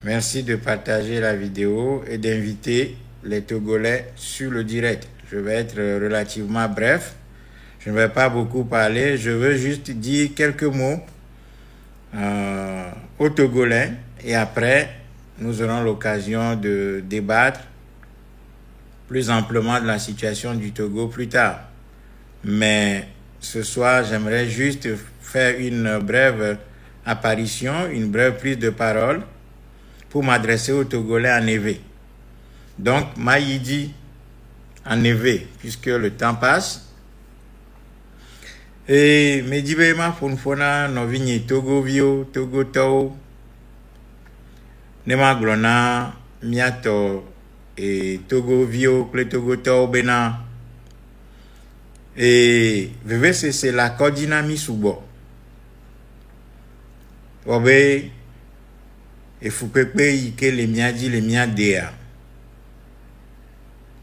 Merci de partager la vidéo et d'inviter les Togolais sur le direct. Je vais être relativement bref. Je ne vais pas beaucoup parler. Je veux juste dire quelques mots aux Togolais et après, nous aurons l'occasion de débattre plus amplement de la situation du Togo plus tard. Mais ce soir, j'aimerais juste faire une brève apparition, une brève prise de parole pour m'adresser aux Togolais en éveil. Donc, Maïdi en éveil, puisque le temps passe. Et Medibema Fonfona Novigny Togo Vio, Togo Tao, Nema Glona, Miato et Togo Vio, Cle Togo Tao Bena. Et VVC, c'est la coordinamie Soubo. Obe. Et Foupepe ike le miadi le miadea.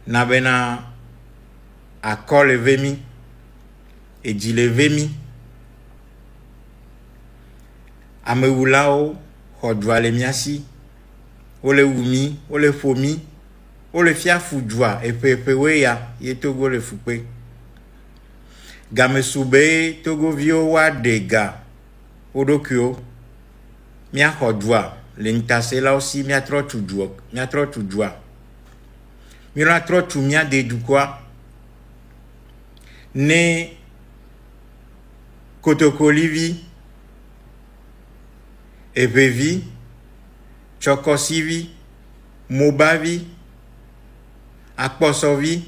Nabena akol le vemi. Et dit le vemi. Ameulao, hodwa le miasi. Ole wumi, ole fomi. Ole fia fudwa. Et pepewe ya. Ye togo le foupe. Game soube togo vio wa dega. Odokyo. Mia hodwa. L'intase là aussi, mia trop tout joie. Mia trop tout joie. Mia trop tout mia de du quoi. Ne kotokolivi. Epevi. Chokosivi. Mobavi. Akposovi.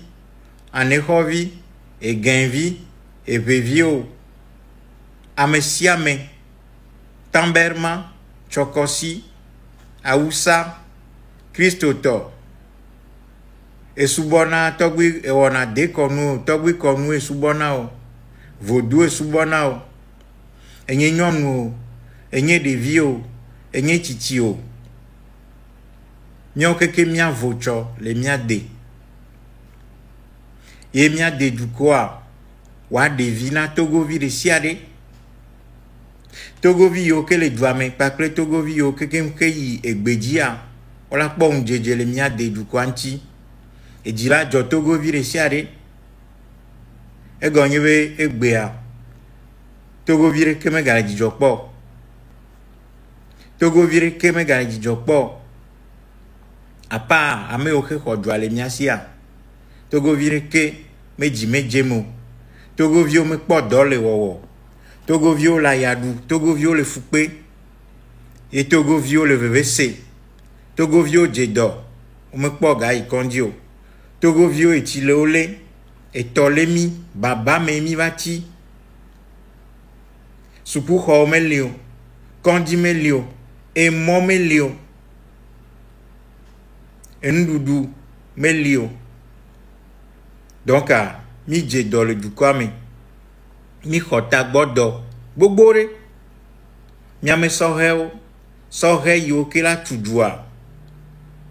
Anehovi. Et genvi. Epevio. Amesiame. Tamberma. Chokosi. Aoussa, Christoto, et Subona, Togui, et on a déconnu, Togui Konu et Subonao, Vaudou et Subonao, et Nyon, et Nye de Vio, et Nye Titio. Nyon keke mia vocho, les mia de. Et mia de du quoi, wa de vina Togovi de Siade. Togovi yo ke le douame, pas que Togovi yo ke yi egbedia. On la bon jeje le mia de du kwanti. Et dira jo Togovi de siare. E gonyebe egbea. Togovi re keme gala di jokpo. Togovi re keme gala di jokpo. Apa ame oke kodwa le mia sia. Togovi re ke me jemo. Togovi yo me kpo dole wowo. Togo vio la yadou, Togo vio le foupe, et Togo vio le VVC, Togo vio jedo, ou me poga y kondio, Togo vio et tileole, et tolemi, baba me mi vati, supu ho me lio, kondi me lio, et mo me lio, et ndoudou me lio. Donc, mi jedo le du kwame. Mi khota gbodo gbogbore mi ame sohe yo ke la tudua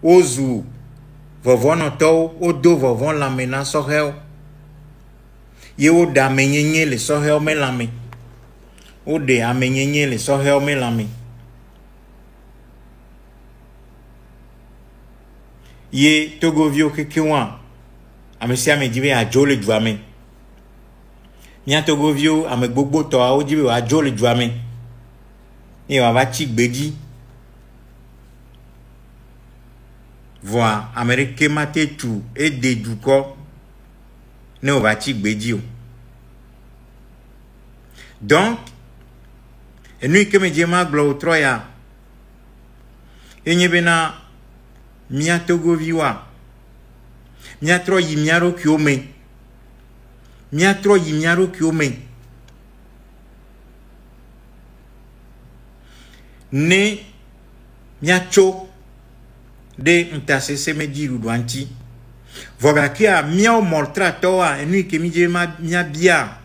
ozu vovon to odo vovon la mena sohe ye o da menyenye le sohe me lame o de amenyenye le sohe me lame ye togovio kekewa amesi amedibe ajole duame Mia Togovio ame gbogbo to a ojibe wa jo le juame. Ni wa va chi gbeji. Voa Amerique mate tu e de duko. Ne wa chi gbeji o. Donc et nous que me djema glo troya. Enyebena Mia Togovio. Mia tro yi miaro kiome. Miatro yimiaro kiome. Ne miacho de ntasese mediru douanti. Vogakia miao moltratoa enu ke mijema mia bia.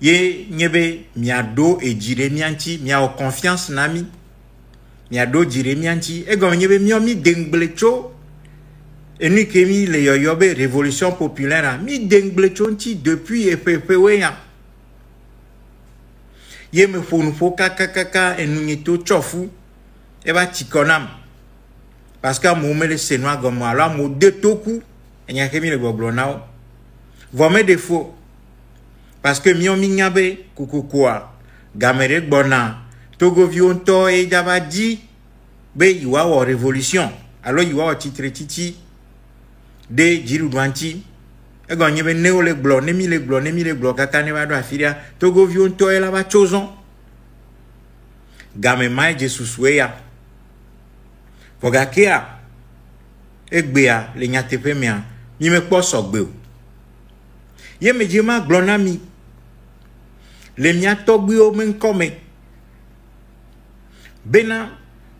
Ye nyebe miado e jire mianti miao confiance nami. Miado jire mianti e go nyebe mio mi dengblecho. Et nous qui mis les yoyobe révolution populaire mi dengbletonti depuis epepeweya ye me fonu fo kaka et nous nito chofu et va tikonam parce que mo me le senwa gomo alors mo de toku enya kemi le goblonao vome défaut parce que mi on minyabe kukukua gamere gbona togo vionto e jaba di be yiwa wa révolution alors yiwa wa titre titi de jiru dwanti e go nyebe ne ole glo ne mi le glo kaka ne ba do afiria togo vionto e la ba chozon game mai Jesus weya fogakea egbea le nyatepe mia mi me kpo sogbe o ye me jema glona mi le mia togbi o men come bena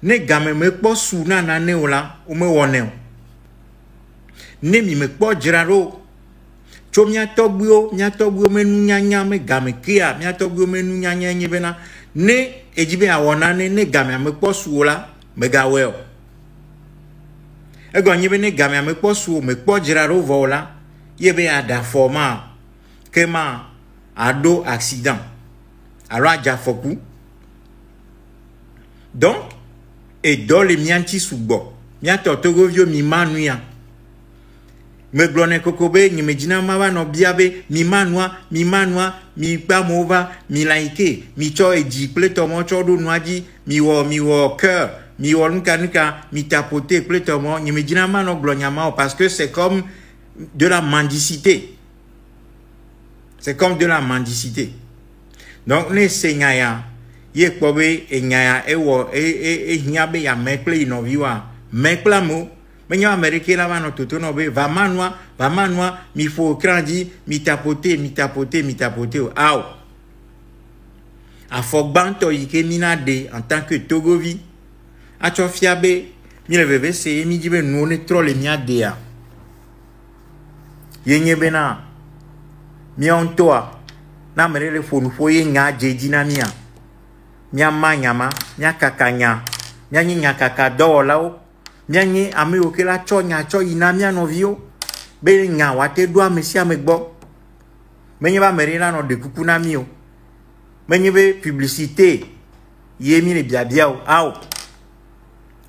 ne game me kpo su na ne ola o me wone o ne mi me kpo jiraro cho mia togbi o menu nyanya me game kia mia togbi o menu nyanya nyi bena ne ejibe awona ne game me kpo su ola me gawe o ego nyi be ne game me kpo su me kpo jiraro vola yebe ada forma kema ado accident alors aja foku donc et dans les mianti subo miato togovio mi manuya me glone kokobe ni medina mawa no biabe mi manwa mi pamova mi laike mi cho eji pletomo cho do noaji mi wo cœur mi wo nkanika mi tapoter pletomo ni medina ma no glonyama parce que c'est comme de la mendicité. C'est comme de la mendicité. Donc, les seigneurs, ye kobe e nyaya ewo e nyabe ya mekle inoviwa. Mekla mo, menyo Amerike la vano toto no be, va manwa, mi fo krandi, mi tapote. Aou. A fogbanto yike minade en tant que Togovi. A chofiabe, mi le veve se, mi dibe nou ne tro le miade ya. Yenye bena mi ontoa na merele fonu foye nga jeji na mia mia manyama mia kakanya mia nya kaka dola o mia nyi ame okela cho ina mia novio be nya wate do amesi amegbo menye ba merela no de kuku na mio menye be publicité yemi le biabia o aw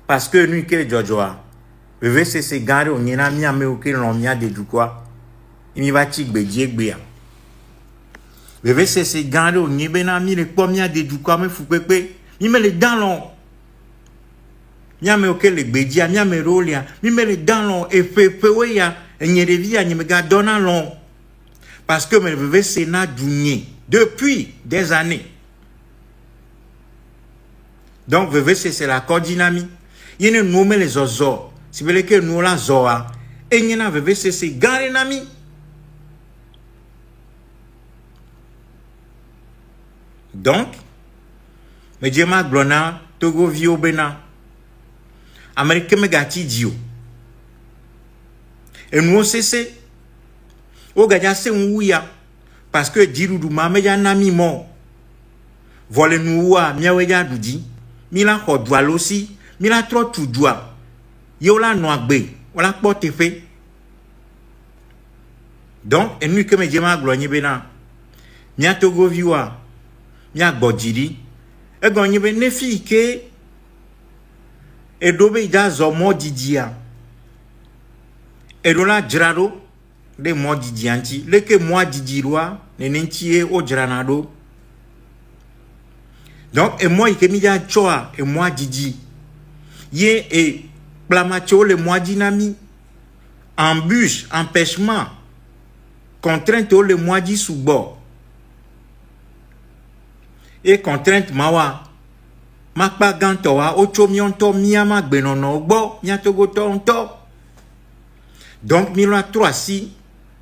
parce que nous que jojoa beve se gare o nyina mia me okela no mia de dukwa imi va chigbe diegbe beve se gande o nyebe na mi le pomia de du kwa me fupepe mi me le dans mi ame oke le gbedia mi ame rolia mi me le dans e pepe ya enyerevia nyeme ga dona long parce que me beve se na dunye depuis des années donc beve c'est la cordinami yene nomme les ozo si bele ke no la zoa enyena beve se gande nami. Donc, me djema glona togo vio bena Amerike me gati dio et nous cesse o gaja se nwuya parce que dirudu ma me ya nami mo vole nuwa miawe ya dudi mi la hodwa losi mi la tro tudwa yo la no agbe wala porte fe donc et nous que me djema glonye bena mia togo viwa mia gbodiri e gonye be nefi ke edobe ida zo modidia edola jiraro de modidianti leke modidirwa nenentie o jiranado donc et moi ke mi ja choa e modidi ye e plamacho le modinami embûche empêchement contrainte le modi sous bord et contrainte mawa makpa gantowa ocho mionto miama gbenono gbo miatogo tonto donc mi la 3 si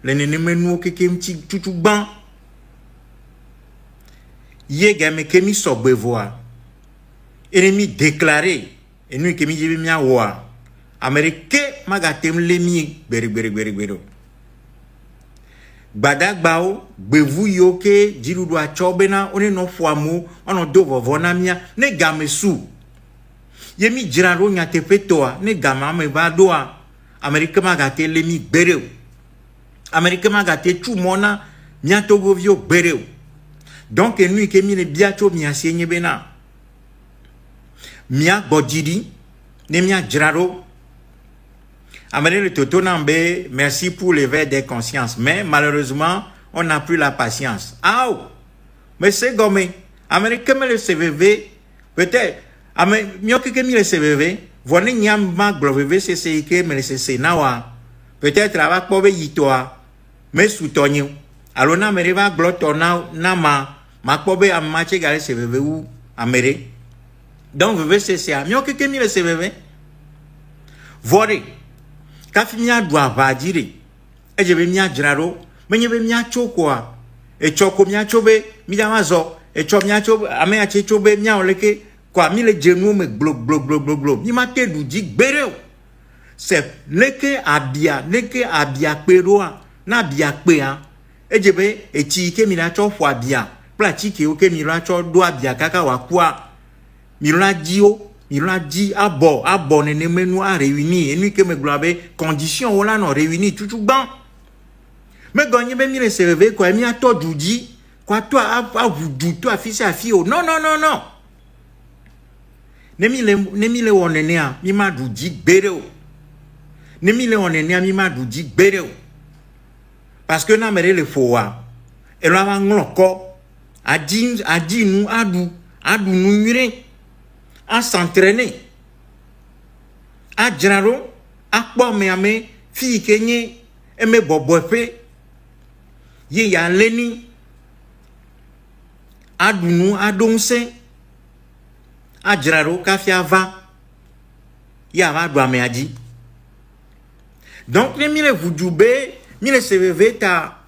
le nene menu keke mti tutu ban ye game ke mi sobbevoa ennemi déclaré et nous ke mi jibi mi awa Amerike magatem lemi gbere Badagbao, bevu yoke, jirudu achobena, one no fuamu, ono do vovona mia, ne game su. Yemi jiraro nyate petoa, ne gama me badoa. Amerika magate lemi bereu. Amerika magate chumona, miato govio bereu. Donc, nous, que mi le biacho mi assigne bena. mia bodjidi ne mia draro amene le toto nambe merci pour l'éveil des consciences mais malheureusement on n'a plus la patience mais c'est gomme amene keme le CVV peut-être amene mio ke mi le CVV vone nyam ma glove c'est que me le c'est nawa peut-être ava pobe yitoa mais soutonyo alors na mere va glotona na ma pobe amache gale CVV ou amere donc VV c'est mio ke mi le CVV vore kafi mia doa va dire e je be mia draro menye be mia chokwa e choko mia chobe mi da mazo e cho mia chobe ame a chobe mia oleke kwa mi le jenu me glo mi ma te du di gbere c'est leke abia peroa na bia pe a e je be e ti ke mi na cho fo abia plati ke o ke mi ra cho do abia kaka wa kwa mi ra dio il dit abo ne menu a réuni et nous que me globe condition on là non réuni tout ban mais gagner be mi le serve quoi mi a to dudi quoi toi a vous du toi fils à fille non ne mi le wonene a mi ma dudi gbere o ne mi le wonene a mi ma dudi gbere o parce que na mere le fowa e lo va ngloko adi nu adu nu mire à s'entraîner à draro à me ame fille kenye eme bobofe ye ya leni adunu adonse à draro kafia va ya va do ame adi donc les mille vous djoube mille CVV ta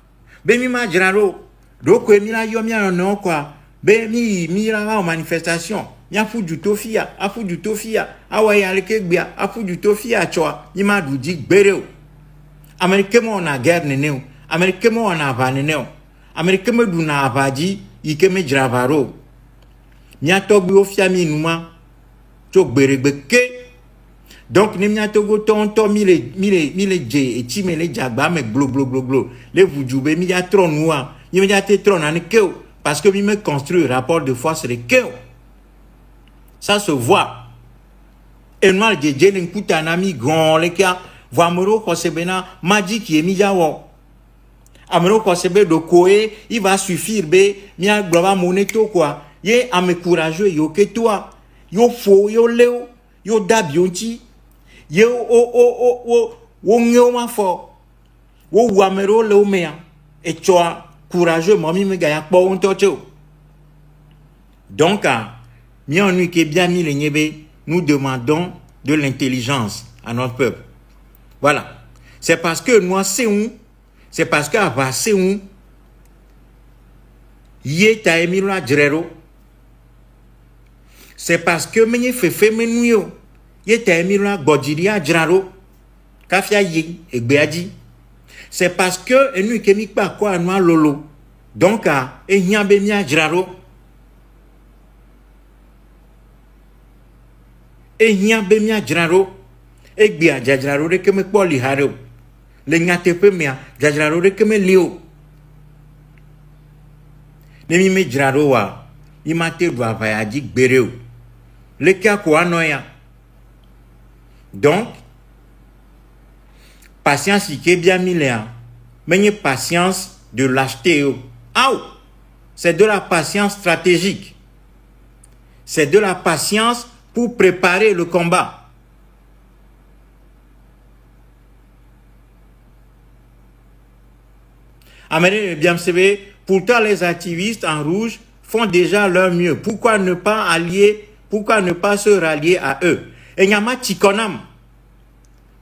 be mi ma draro do ko mi la yo mi no quoi be mi la va manifestation ya fuju tofia afuju tofia awaye alekegbia afuju tofia choa yima duji gbere Amerique mo na guerre neneo Amerique mo na ava neneo Amerique me du na avaji ike me dravaro nya togbi ofia mi numa to gberegbeke donc ni nya togo tonto mile je eti me le jagba me glo le vujube mi ya tron noa mi ya te tron an keo parce que mi me construit rapport de force de keo. Ça se voit. Et nous, les gens qui écoutent un ami grand, les gars, voient Amoro Kosebena, Maji qui est mis à wo. Amoro Kosebe de Koé, il va suffire, mia globa moneto quoi. Yé, ame courageux, yo que toi. Yo faux, yo léo, yo dabionti. Yo, ma fo. Wo wamero léo mea. Et toi, courageux, mami me gaya po on tocho. Donc, nous demandons de l'intelligence à notre peuple. Voilà. C'est parce que nous sommes, c'est parce que nous sommes, c'est parce que nous sommes, c'est parce que nous sommes pas quoi nous lolo. Donc, et nya be mia draro e gbia jadraro de keme poli haro le ngate pe mia jadraro de keme lio ne mi me draro wa i mate do avaya di gbereo le ka ko anoya donc patience qui bien milléa mais patience de lâcheté c'est de la patience stratégique, c'est de la patience pour préparer le combat. Pourtant les activistes en rouge font déjà leur mieux. Pourquoi ne pas se rallier à eux? Et Nyama Tikonam,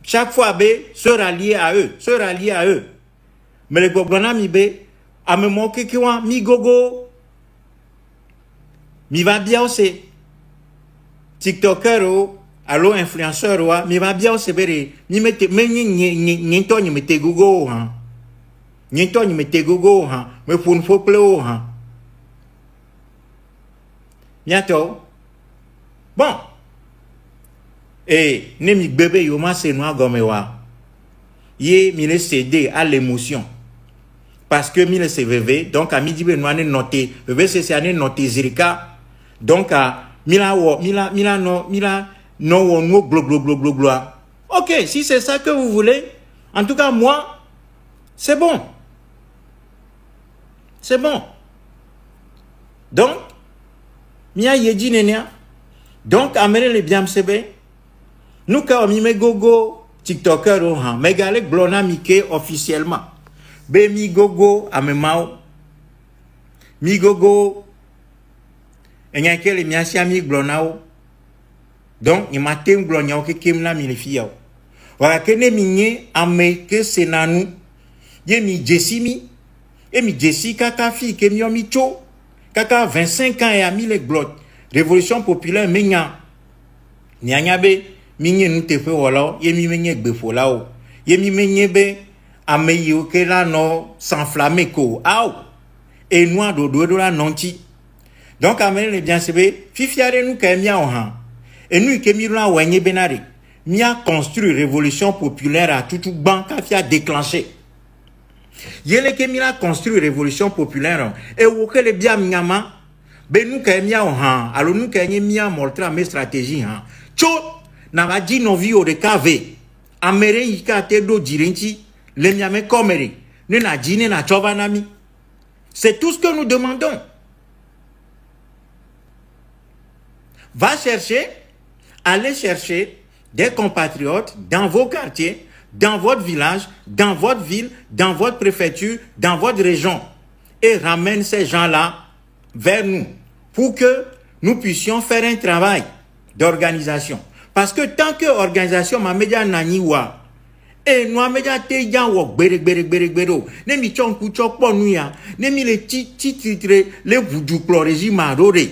chaque fois se rallier à eux. Mais les gobernants a me moqué que mi gogo mi va bien aussi. TikToker allo influenceur mi va bien aussi bere ni mete ni to ni mete gogo ha ni to ni mete gogo ha me fun fo pleo ha bientôt bon et ne mi bébé yo ma se noa gomewa ye mi le céder à l'émotion parce que mi le CVV donc à midi be noa ne noter bébé c'est noter zirika donc à Ok, si c'est ça que vous voulez, en tout cas, moi, c'est bon. C'est bon. Donc, mia yedi nenia. Donc, amene le biam sebe. Nous, quand on gogo, TikToker, mais galek blona mike officiellement. Be mi gogo, amemao. Mi gogo, enyake le miasi ami blonao. Donc, il m'a tem blonao ke kem la mi le fiao. Wala kene minye ame ke senanu. Ye mi jesimi. Et mi Jessica Kafi, qui mi cho, kaka 25 ans et a mis les blocs. Révolution populaire, menya. Nyanyabe, minye nous te fait wala, ye mi menye befo lao. Ye mi menye be, ameyo ke la no, s'enflamme ko, aou. Et noa do la nanti. Donc, amene le bien sebe, fifiare nous ke mia ohan. Et nous ke mi la wenye benare. Mi a construit révolution populaire à tout banque qui a déclenché. Yele ke mila construit révolution populaire et woke le bia mingama be nou ka mia ohan alo nou ka mia moltra mes stratégie han cho na va di no vio de cave amere yika te do jirinchi le mia me komere ne na jine na chovanami. C'est tout ce que nous demandons. Va chercher, allez chercher des compatriotes dans vos quartiers, dans votre village, dans votre ville, dans votre préfecture, dans votre région. Et ramène ces gens-là vers nous pour que nous puissions faire un travail d'organisation. Parce que tant que l'organisation m'a média naniwa, et nous média te ya wok bere, ne mi chon ku chok po nuya, ne mi le titre le vudu pro régime arore.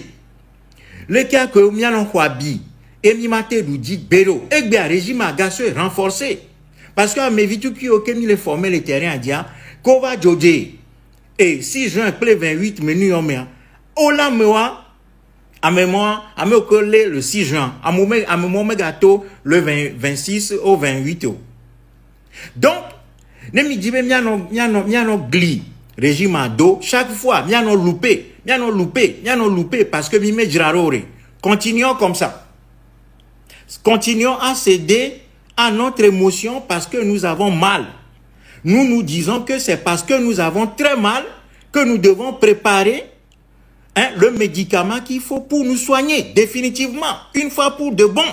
Le cas que mianon kwabi, et mi mate du dit bero, et bien régime a gassé renforcé. Parce que mes vitu qui aucun les former les terrains à dia, qu'on va joder. Et 6 juin, play 28 menus en mer. Ola mewa, à mémoire, à me coller le 6 juin, à mon gâteau le 26 au 28. Donc, ne mi dibe miano gli, régime à dos, chaque fois, miano loupé, parce que mi me girarore. Continuons comme ça. Continuons à céder à notre émotion parce que nous avons mal. Nous nous disons que c'est parce que nous avons très mal que nous devons préparer le médicament qu'il faut pour nous soigner définitivement, une fois pour de bon.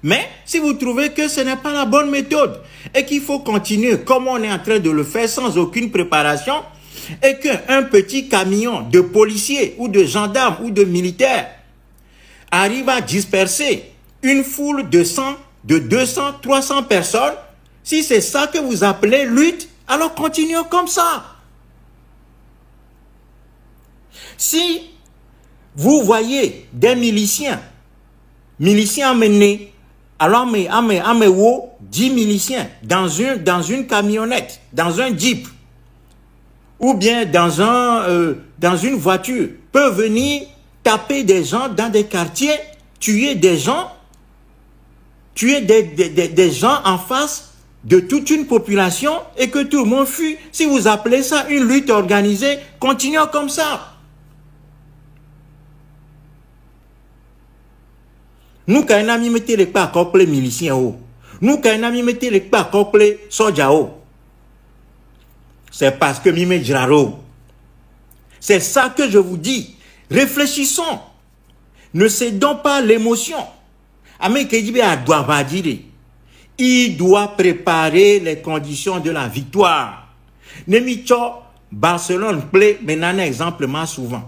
Mais si vous trouvez que ce n'est pas la bonne méthode et qu'il faut continuer comme on est en train de le faire sans aucune préparation et qu'un petit camion de policiers ou de gendarmes ou de militaires arrive à disperser une foule de 200, 300 personnes, si c'est ça que vous appelez lutte, alors continuons comme ça. Si vous voyez des miliciens emmenés, alors mais 10 miliciens dans une camionnette, dans un jeep, ou bien dans une voiture, peuvent venir taper des gens dans des quartiers, tuer des gens en face de toute une population et que tout le monde fuit. Si vous appelez ça une lutte organisée, continuons comme ça. Nous, quand on a mis les pas contre les miliciens, nous, quand on a mis les pas contre les soldats, c'est parce que Mime Jiraro. C'est ça que je vous dis. Réfléchissons. Ne cédons pas l'émotion. Il doit préparer les conditions de la victoire. Nemicho, Barcelone plaît, mais un exemple souvent.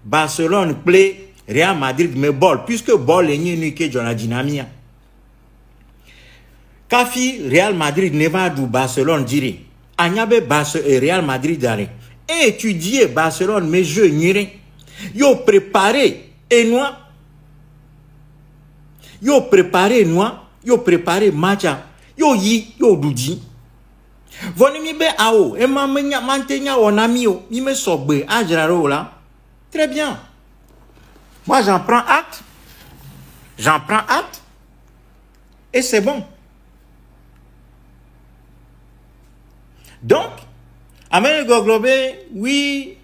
Barcelone plaît, Real Madrid, mais bol, puisque bol est ni que dans la dynamique. Kafi, Real Madrid ne va du Barcelone dire. Agnabe Real Madrid d'arrêt. Et étudier Barcelone, mes jeux n'iraient. Yo préparé et noir. Yo préparé noir. Yo préparé matcha. Yo yi, yo doudi. Voni mi be ao. Et ma mantenya on ami yo. Mi me sobe. Ajraro là. Très bien. Moi j'en prends acte. Et c'est bon. Donc, Amen Goglobé, oui,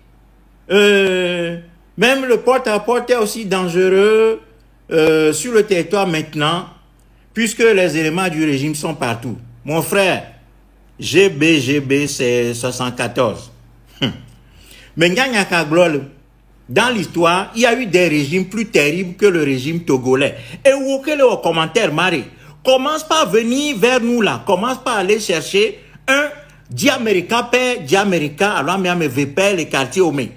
Même le porte-à-porte est aussi dangereux sur le territoire maintenant, puisque les éléments du régime sont partout. Mon frère, GB, c'est 74. Mais dans l'histoire, il y a eu des régimes plus terribles que le régime togolais. Et où que le commentaire, Marie, commence par venir vers nous là, commence par aller chercher un Diamérica, alors me vepère les quartiers au mai.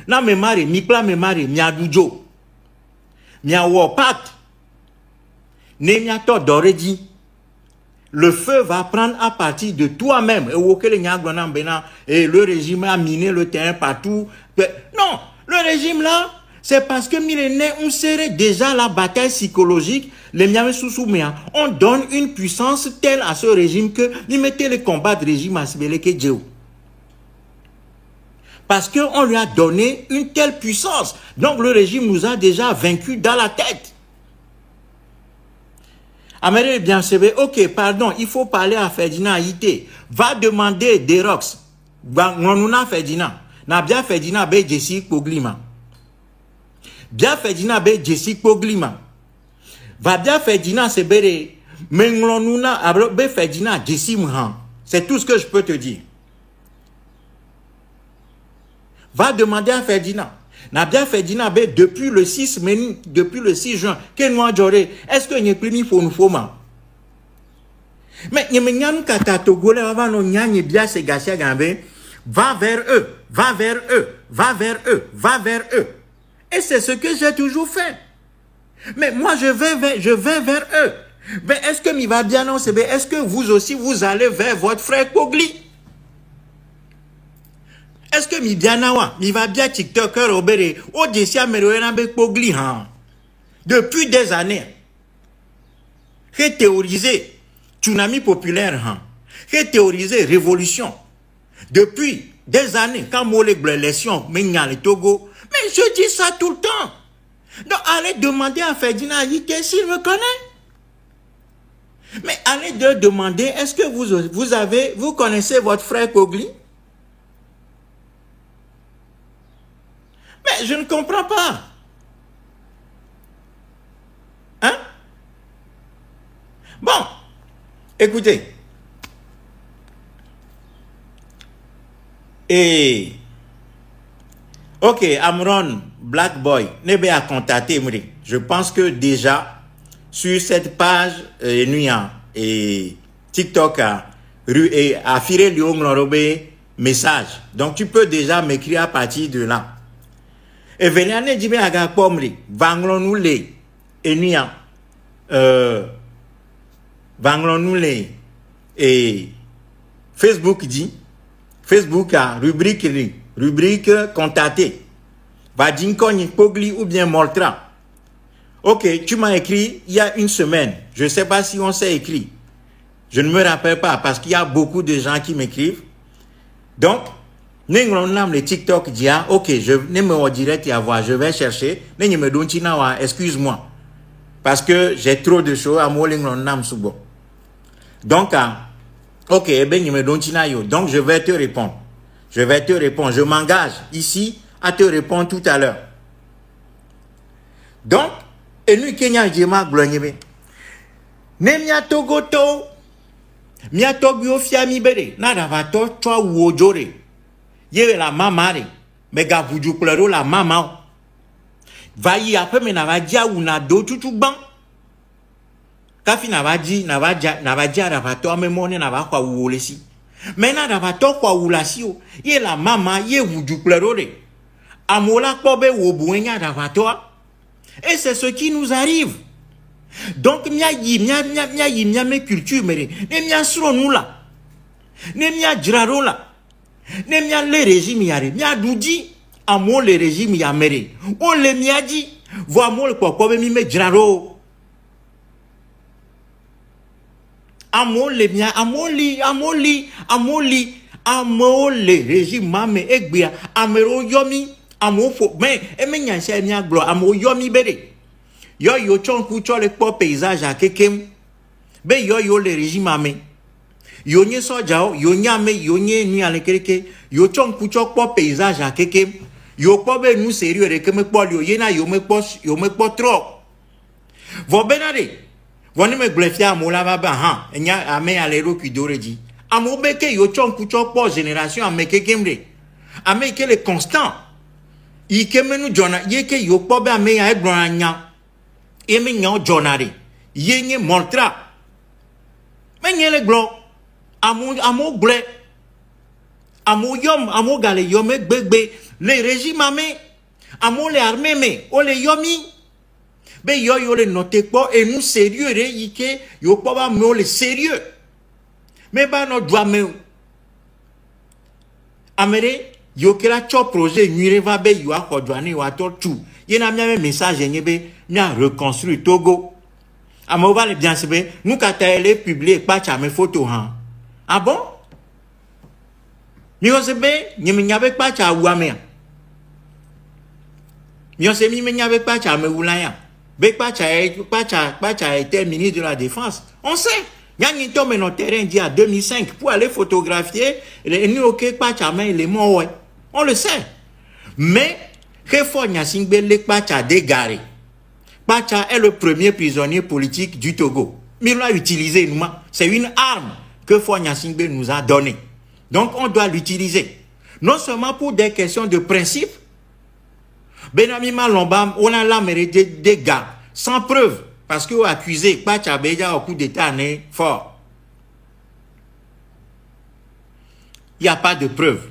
Na me Marie, mi pla me Marie, mi adujo, mi awopat, ne mi ato d'oredi. Le feu va prendre à partir de toi-même. Et le régime a miné le terrain partout. Non, le régime là, c'est parce que millénaires, on serait déjà la bataille psychologique. On donne une puissance telle à ce régime que nous mettez le combat de régime à Sibéleke. Parce qu'on lui a donné une telle puissance. Donc le régime nous a déjà vaincus dans la tête. Amérique bien c'est ok, pardon, il faut parler à Ferdinand Haïté. Va demander des rocks. On a Ferdinand. Na bien Ferdinand be Jessie Poglima. Bien Ferdinand be Jessie Poglima. Va bien Ferdinand c'est béré. Mais on a be Ferdinand Jessie Mhan. C'est tout ce que je peux te dire. Va demander à Ferdinand. Nabia Ferdinand depuis le 6 juin, est-ce que n'y a plus mis pour nous foma? Mais n'y a pas de Togolais avant nous n'y bien se gâcher gambe. Va vers eux, va vers eux, va vers eux, va vers eux. Et c'est ce que j'ai toujours fait. Mais moi je vais vers eux. Mais est-ce que m'y va bien non? Est-ce que vous aussi vous allez vers votre frère Pogli? Est-ce que mi bien nawa, mi va bien TikToker obéré, o desia meroena be Pogli han. Depuis des années, j'ai théorisé tsunami populaire han. J'ai théorisé révolution. Depuis des années, quand moi les l'élection, mais le Togo, mais je dis ça tout le temps. Donc allez demander à Ferdinand Haïté s'il me connaît. Mais allez de demander, est-ce que vous connaissez votre frère Pogli? Mais je ne comprends pas. Hein? Bon, écoutez. Et, ok, Amron, Black Boy, nebe a contacté Mri. Je pense que déjà, sur cette page, et TikTok a affiré le message. Donc, tu peux déjà m'écrire à partir de là. Et venez dire à la pommerie, vanglons-nous les, et nuya, vanglons-nous les, et Facebook dit, Facebook a rubrique contacté, va dire qu'on Pogli ou bien Moltra. Ok, tu m'as écrit il y a une semaine, je ne sais pas si on s'est écrit, je ne me rappelle pas parce qu'il y a beaucoup de gens qui m'écrivent. Donc, les TikTok dit ok, je ne me direct à voir, je vais chercher. Excuse-moi, parce que j'ai trop de choses à moi. Donc, ok, donc je vais te répondre. Je m'engage ici à te répondre tout à l'heure. Donc, et nous Kenya Djema Glonyebe. Nemia Togoto, Mia Togyo Fiami Bere, Nadavato, Toi Wojore. Yé la mamare, mais gars vous du pleurer la maman. Va y après mais n'a va dire ou n'a d'autres tout ban. Kafi n'a va dire n'a va dire n'a va toi même on n'a va quoi ou lesi. Mais n'a va toi quoi ou la si. Yé la maman yé vous du pleurer. Amola kobe ou buenya n'a va toi. Et c'est ce qui nous arrive. Donc mia mes culture mais ne mia sro nous là. Ne mia draro là. Ne mia le régime yare mia doudi amo le régime yamere o le mia di vo amo le kokko be mi me draro amo le mia amo le régime mame egbia amero yomi amo fo mais e me nya se mia glo amo yomi bere yo chonku cho le po paysage a kekem be yo le régime mame yo nye sojao yo nyame yo nye ni alekereke yo chon kucho po paysage a keke Yo pas be nous sérieux de que me poli yo yena yo me pas trop. Vo benade. Voni me glefia mo la ba ha. Enya ame alero ki doreji. Amo beke yo chon kucho po génération ame ke kemre. Ame ke le constant. I ke menu jona ye ke yo pas be ame ya egbon anya. E me nya jonare. Ye nye montra. Me nye le glo. Amo gle. Amo yom, amo gale yome gbegbe. Le régime amé, amo le armée me, o le yomi. Be yo le note pas et nous sérieux re yike yo pas ba me le sérieux. Mais ba no doit me. Amere yo kera cho projet nuire va be yo a kodwani wa to tu. Yena mia message nyebe mia reconstruire Togo. Amo va le bien sebe nous ka tele publier pa cha me photo han. Ah bon? Mi osebe nyemi nyabe pa cha ouame. Mion se mi menya avec Pacha me oulaya. Bek Pacha était ministre de la Défense. On sait. Yang Nito me notre terrain dit à 2005 pour aller photographier nous ok Pacha me les morts. On le sait. Mais que faut Nyasingbe le Pacha dégaré. Pacha est le premier prisonnier politique du Togo. Mais il l'a utilisé nous. C'est une arme que faut Nyasingbe nous a donnée. Donc on doit l'utiliser. Non seulement pour des questions de principe. Benami Malomba, on a là mérité des dégâts, sans preuve, parce que accusé, Pacha Beja au coup d'état né fort. Il n'y a pas de preuve.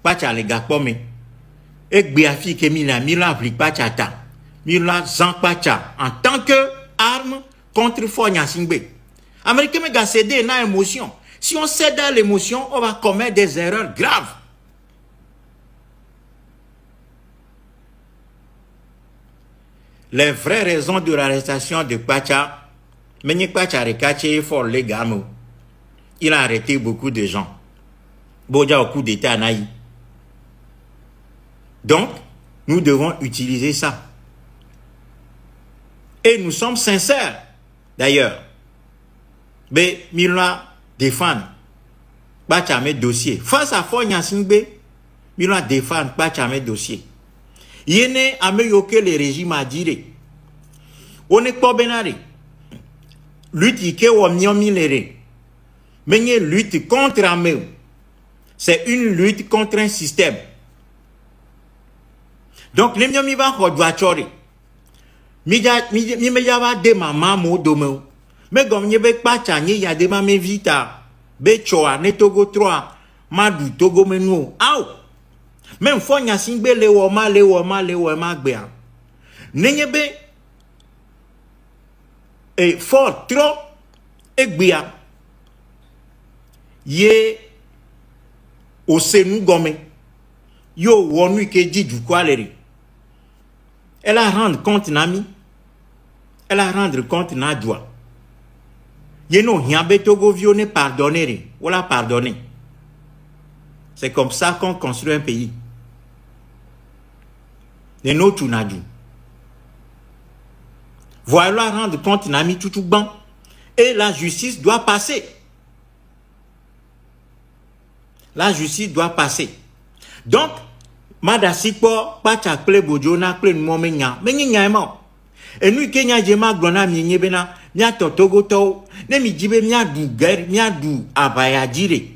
Pacha les gars comme et Biafi que Mila applique Pacha ta. Mila Zan Pacha en tant que arme contre Fonya Singbe. Américain me gars cédé na émotion. Si on cède à l'émotion, on va commettre des erreurs graves. Les vraies raisons de l'arrestation de Pacha, mais Pacha Rekache fort les gamins. Il a arrêté beaucoup de gens. Boja au coup d'état naï. Donc, nous devons utiliser ça. Et nous sommes sincères, d'ailleurs. Mais Mila défend Pacha mes dossiers. Face à Fonya Singbe, Mila défend Pacha mes dossiers. Yene ameyoke le régime a dire. On est pas benare. Lutte ke wa miomilere. Mais lutte contre ameu. C'est une lutte contre un système. Donc les miomi va kodwa chori. Mi me yava de mama mo domeu. Mais comme nyebe pacha nye ya de mame vita. Be choa ne Togo 3. Madu Togo menu. Au. Même Fonya Singbe le woma gbea. Nenyebe et fort trop et gbea. Ye o senu gome. Yo wonu ke di du kwaleri. Elle a rendre compte nami. Elle a rendre compte na doa. Ye no hiabe Togo vione pardonner. Ou la pardonner. C'est comme ça qu'on construit un pays. De nos tunadu. Voilà rendre compte nami tout ban. Et la justice doit passer. La justice doit passer. Donc, madasipo pacha ple bojona ple momenya. Menya ema. Et nous Kenya jema glona mienye bena nya totogo to ne mi jibe nya du guerre nya du abaya dire.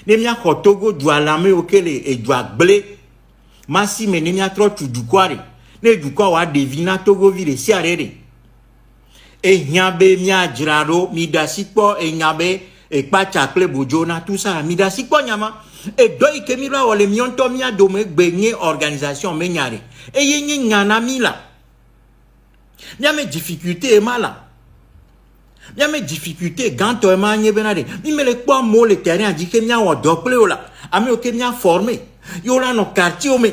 Ne mia kotogo du alame okele e du agble. Masi me ne mia tro tu du kware. Ne du kwa wa devina Togo vire si arere. E nyabe mia jiraro midasipo e nyabe e pacha ple bojona tout ça midasipo nyama. Et doi ke mira wale mionto mia dome gbenye organisation menyare. E yenye nyana mila. Mia me difficulté mala. Mia me difficulté ganto ema nye benade. Mi me le kwa mo le terrain di ke mia wa dople ola. Ame oke mia formé. Yo la no quartier me.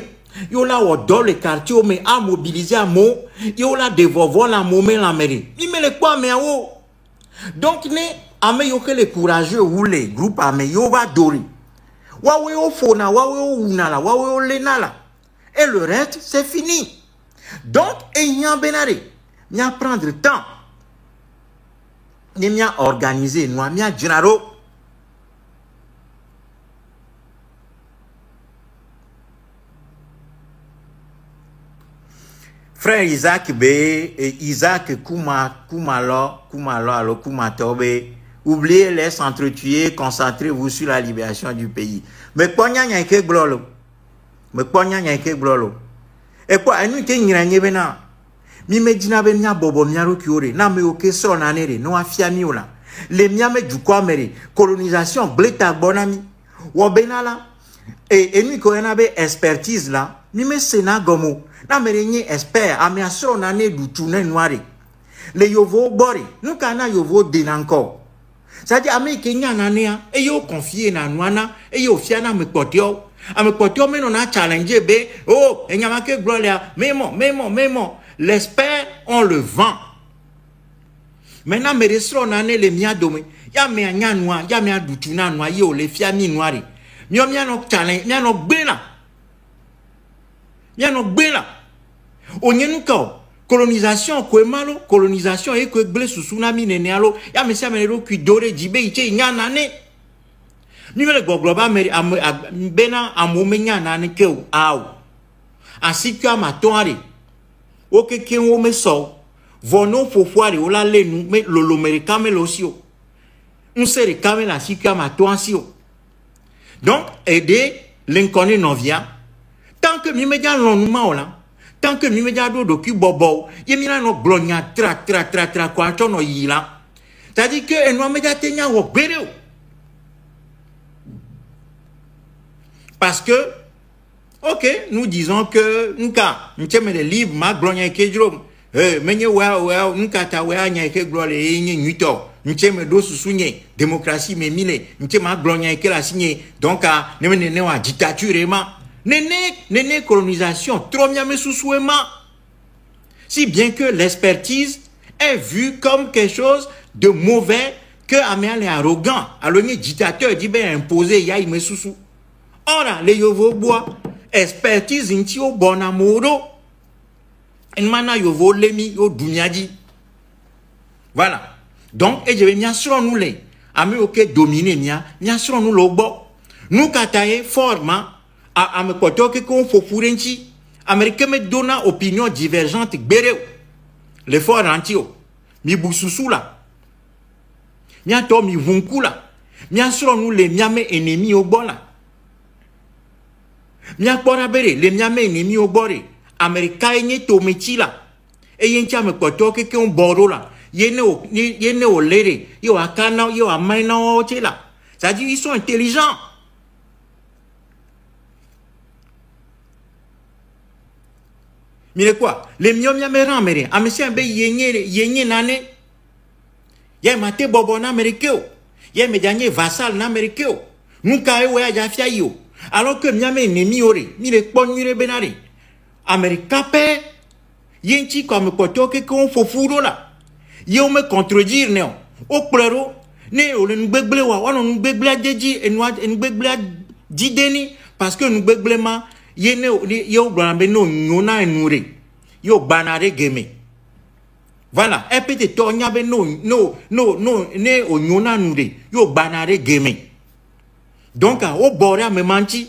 Yo la wa do le quartier me a mobiliser a mo. Yo la devovo la mo me la mairie. Mi me le kwa me wo. Donc ne ame yo ke le courageux ou le groupe ame yo va dori. Wawe o fona, wawe o unala, wawe o lenala. Et le reste, c'est fini. Donc, il y a benare. Il y a prendre temps. Il y a organiser, il y a généraux. frère Isaac Isaac Koumalo Tobe, oubliez les s'entretuer, concentrez-vous sur la libération du pays. Mais ponya nyake glolo. Mais ponya nyake glolo. Et quoi, nous te ngiranye bena. Mi medina be nya bobo miaro kiore, na me oke so na nere, no afia miula. Le miame du kwa mere, colonisation bleta bonami. Wo benala. Et nous ko na be expertise là, mi me sena gomo. Na mere nye expert, ame aso na ne du tune noire. Le yovo bori, nous kana yovo denanko. C'est-à-dire, ame kenya na nea, e yo confie na noana, e yo fiana me potio. Ame potio me non a challenge be, oh, e nyamake gloria, memo. L'expert, on le vend. Maintenant, me restro na ne le mia dome. Ya me anya noa, ya me adutuna noa, yo le fiami noire. Mio mia no challenge, mia no bela. Mia no bela. Onyenuka. Colonisation, malo, colonisation, et que blé sous tsunami nenealo, ya me sa menero qui dore jibe iche nyanane. Mi me le gogloba bena amome nyanane ke au. Ainsi que amatoire. Oke ke wo me so. Vono fofoire ola lenu me lolo merika me losio. Un sere kame la si que amatoansio. Donc, aider l'inconnu non vient. Tant que mi me dia l'onuma ola. Tant que mi me dia do ki bobo, ye mi na no glonya tra kwa to no yila. C'est-à-dire que eno me dia tenya wo gbere. Parce que OK, nous disons que nka nteme le livre ma glonya ke jrom. Menye wa nka ta wa nya ke glole nye nyuto. Nteme do susunye démocratie me mine, ntema glonya ke la signé. Donc ne wa dictature ma. Néné colonisation, trop bien me sous-souément. Si bien que l'expertise est vue comme quelque chose de mauvais, que Améal est arrogant. Alors, le dictateur dit, ben, imposé, ya, il me sous-sous. Ora, les yovo bois, expertise, inti au bon amour. En mana yovo lemi, yo dunyadi. Voilà. Donc, et je vais m'y sur nous les. Amé, ok, dominer, m'y sur nous l'obo. Nous, kataye, format. A me koto ke kon fo furenchi Américain me donna opinion divergente gbere le fort antio mi bususu la mi ato mi vunku la mi asro nous le mi ame ennemi au bola mi akpora bere le mi ame ennemi au bore America enye to mechi la e yencha me koto ke kon boro la yene o lere yo akana yo amaina o chela ça dit ils sont intelligents. Mire quoi? Les miens m'amènent mere. Amène be yenye nane. Y'a maté bobo na américain. Y'a me dernier vassal na américain. Nous kae ouais ya fia yo. Alors que miame ennemi ore. Mire pon mire benare. Américain pe. Yenchi comme koto ke kon fofuro la. Yo me contredire néo. O plero. Ne o le ngbegble wa. Wana ngbegble deji enwa ngbegble dideni parce que ngbegble ma yene yo blambe no nyona enure yo banare geme voilà et peut être tonya be no ne o nyona nure yo banare geme donc o bora me manchi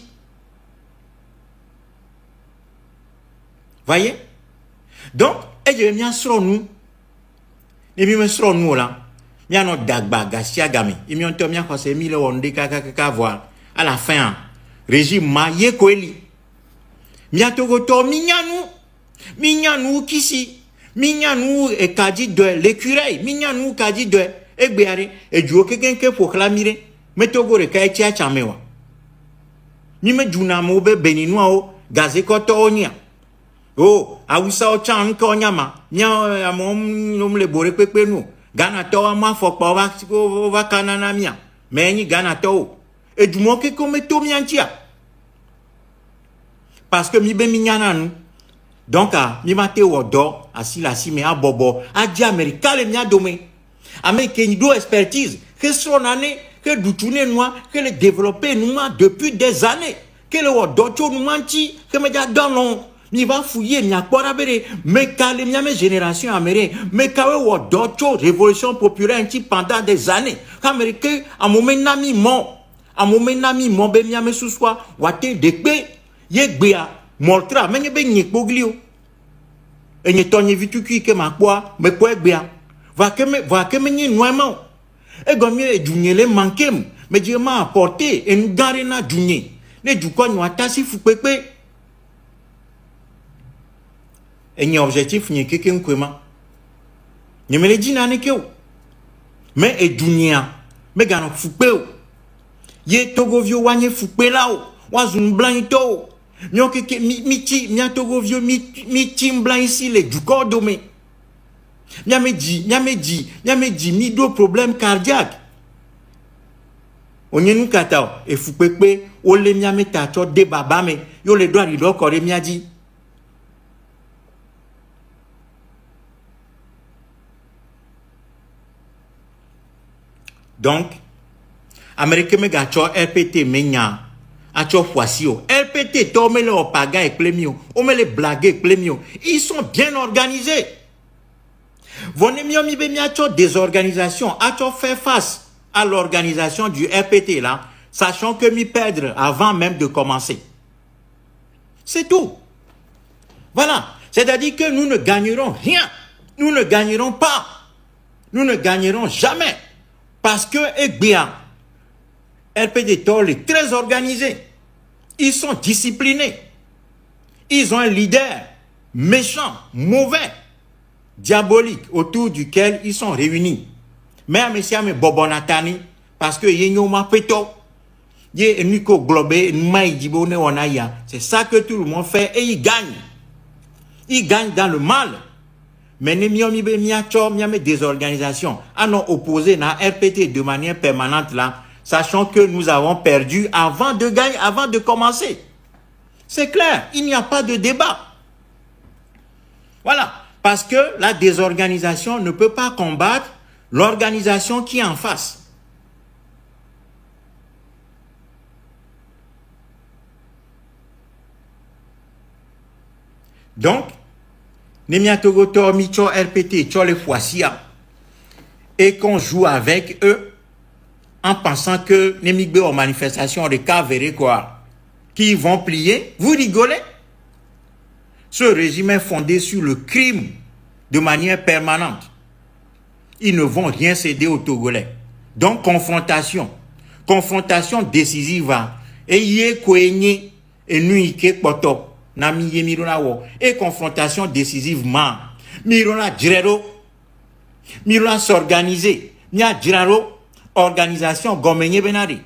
voyez donc et je viens sur nous et mi me sur nous là mi ano dagba gasia game et mi on to mi ko se mi le onde ka voir à la fin régime ma ye koeli Miatogoto mignanu kisi mignanu e kadi de l'écureuil mignanu kadi de egbeare e juo quelqu'un que pour clamire metogore ka etia chamewa mi me juna mo be beninoa o gazekoto onia o awusa o chan ko nyama nya amom nom le bore pepe nu gana to ma fokpa va kanana mia meni gana to e jumo ke ko meto miantia. Parce que mi be minyana nou. Donc, mi mate wodo, asi la si me a bobo, a di Amerika le mia dome. Amerika ni do expertise, que son année, que doutune noa, que le développer noa depuis des années. Que le wodo cho nou manchi, que me dia don mi va fouiller, mi a kwa bere, me ka le mia me génération américaine, me ka we wodo cho révolution populaire anti pendant des années. Amerika, a moment nami mon be mia me souswa, wate dekbe. Ye gbea moltra menye be nyekpoglio Et n'y tonye vitu qui que ma quoi, mais quoi bien. Va que me n'y noyement. Et comme y est le manqué, mais Dieu m'a apporté et nous garder na douné. Ne du quoi nous attacher fou pépé. Et n'y objectif n'y quelqu'un quoi. N'y me le dit n'a que mais et dounia, mais gana fou pé. Ye togo vieux wanye fou pé là. Wazun blanc to. Nyo que miti togo vieux miti blanc ici les du corps domé. Nya me dit mi do problème cardiaque. Onye nou kata e fou pepe o le mia me tacho de baba me yo le doit rido kore mia di. Donc Amérique me gacho RPT menya acho foisio RPT to me le opaga e plemio o me le blague e plemio ils sont bien organisés. Vonne mio mi be mi acho des organisations acho faire face à l'organisation du RPT là, sachant que m'y perdre avant même de commencer. C'est tout. Voilà. C'est-à-dire que nous ne gagnerons rien. Nous ne gagnerons pas. Nous ne gagnerons jamais. Parce que EGBA, RPT Tol est très organisé. Ils sont disciplinés. Ils ont un leader méchant, mauvais, diabolique, autour duquel ils sont réunis. Mais monsieur me bobonatani parce que yenyo ma peto ye niko globé mai dibone onaya c'est ça que tout le monde fait et il gagne dans le mal. Mais ne miomi be miacho miame des organisations à non opposé na RPT de manière permanente là, sachant que nous avons perdu avant de gagner, avant de commencer. C'est clair, il n'y a pas de débat. Voilà, parce que la désorganisation ne peut pas combattre l'organisation qui est en face. Donc, Nemia Togoto, Micho, RPT, Tchole Fouassia, et qu'on joue avec eux en pensant que Nemigbe aux manifestations de cas verrez quoi, qui vont plier, vous rigolez? Ce régime est fondé sur le crime de manière permanente. Ils ne vont rien céder aux Togolais. Donc, confrontation décisive. Et yé koenye, et nuike poto, na miye mirona wo. Et confrontation décisive ma. Mirona djero, mirona s'organiser. Mia djero, organisation gomenye benari.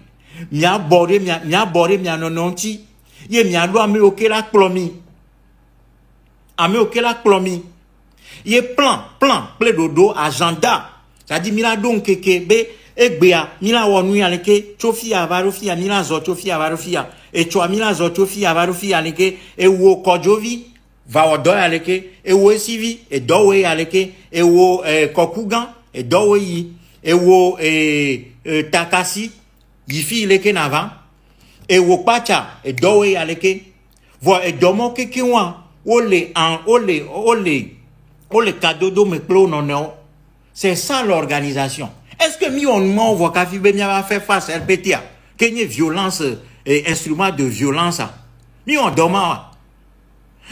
Mia bore, mia nononti. Ye mia lo ame oke la plomi. Ame oke la plomi. Il y a plan, dodo, agenda. Ça dit, mila don keke, be, egbea, mila wonu yaleke, chofi avarofia, mila zo chofi avarofia, et choa mila zo chofi avarofia aleke, e wo kojovi, va odo yaleke, e wo esivi, e dowe yaleke, e wo kokugan, e dowe yi, e wo takasi, yifi leke navan, e wo pacha, e dowe yaleke, vo e domo keke wan, ole cadeau me plo non. C'est ça l'organisation. Est-ce que mi on voit qu'à va faire face à RPTA? Qu'il y ait violence et instrument de violence? Mi on demande.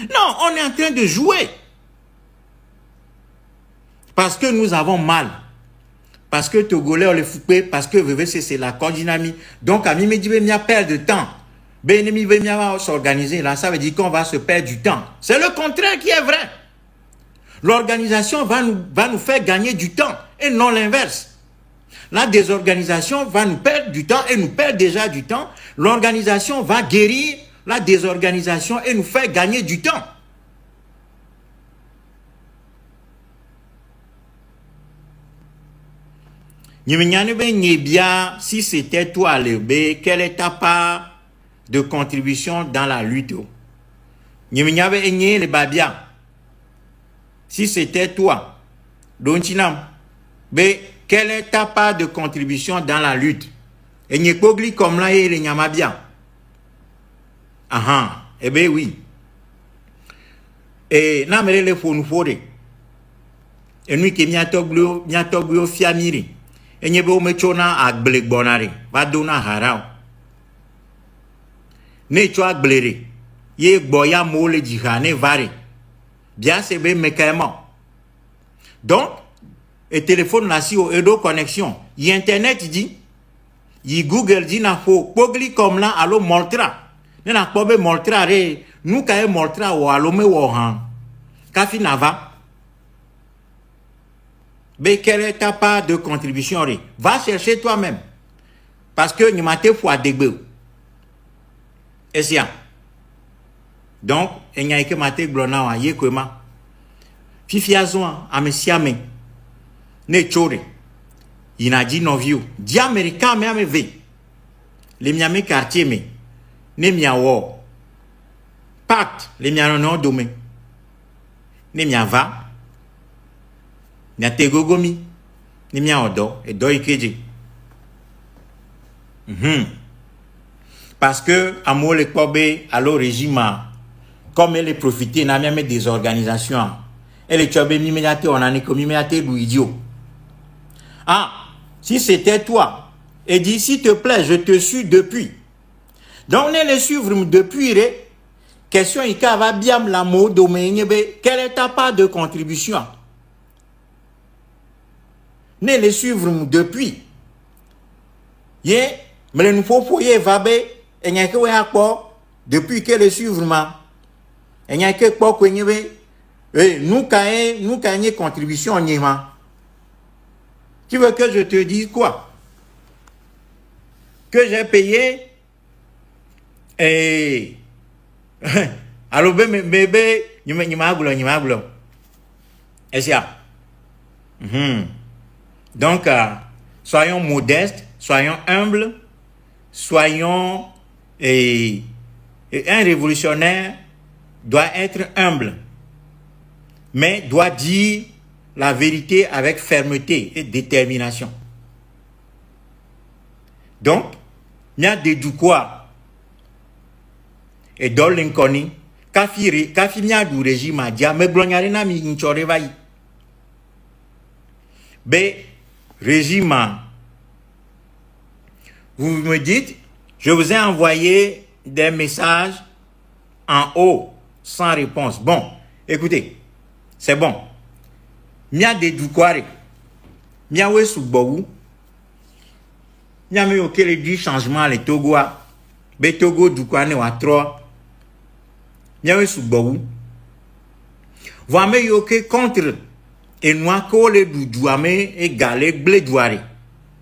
Non, on est en train de jouer. Parce que nous avons mal. Parce que Togolais on les foupé, parce que VVC c'est la coordinamie. Donc à mi me dit bien perdre de temps. Benemi va s'organiser là, ça veut dire qu'on va se perdre du temps. C'est le contraire qui est vrai. L'organisation va nous faire gagner du temps et non l'inverse. La désorganisation va nous perdre du temps et nous perd déjà du temps. L'organisation va guérir la désorganisation et nous faire gagner du temps. Si c'était toi, quelle est ta part de contribution dans la lutte? Les babia. Si c'était toi, Dontinam, quelle est ta part de contribution dans la lutte? Et n'y pogli comme là et les nyamabia. Ah, eh bien oui. Et n'a me le fonu fore. Et nous qui miatoglio fiamiri. Et n'y be mechona ak blek bonare. Va dona harao. Ne choak blere. Ye boya mole jihane vare. Bien, c'est bien mécaniquement. Donc, et téléphone là, si et de connexion. Y internet dit, y Google dit, n'a faut pogli comme là, allo moltra. N'a pas be moltra re, nous kaye moltra ou allo me ou han. Kafi nava. Mais quelle est ta part de contribution? Va chercher toi-même. Parce que nous m'avons fait des bœufs. Et c'est ça. Donc, il y a que maté glona wa ye kwema. Fifiazon a mesiame. Ne chore. Il n'a dit non vieux. Di américain me ame ve. Les miami quartier me. Ne miawo. Pacte. Les mianon non dome. Ne miava. Nya tegogomi ni mia odo et do ikeji. Parce que amour le kobe allo régime comme elle est profité n'a même des organisations elle est chobe mi menyate on a comme mi menyate du idiot. Ah, si c'était toi et dis s'il te plaît, je te suis depuis. Donc on est les suivre depuis question il va bien la mot domaine quelle est ta part de contribution? Ne les suivre depuis. Ye, mais nous faut foyer vabe, et n'y a que depuis que les suivre ma. Et n'y a que quoi que nous caïe contribution en yéma. Tu veux que je te dise quoi? Que j'ai payé et alors bébé, n'y m'a boulot. Et c'est ça. Donc, soyons modestes, soyons humbles, soyons... Et un révolutionnaire doit être humble, mais doit dire la vérité avec fermeté et détermination. Donc, il y a des quoi et dans l'inconnu, kafiri nya du régime a dit, mais blonyarina mi n'chore vai. Régime, vous me dites, je vous ai envoyé des messages en haut, sans réponse. Bon, écoutez, c'est bon. Mia de doukware, mia we subou, mia me ok le du changement le Togo, be Togo doukwane wa 3, mia we subou. Vous me ok contre et nous le douame et galé blé douare.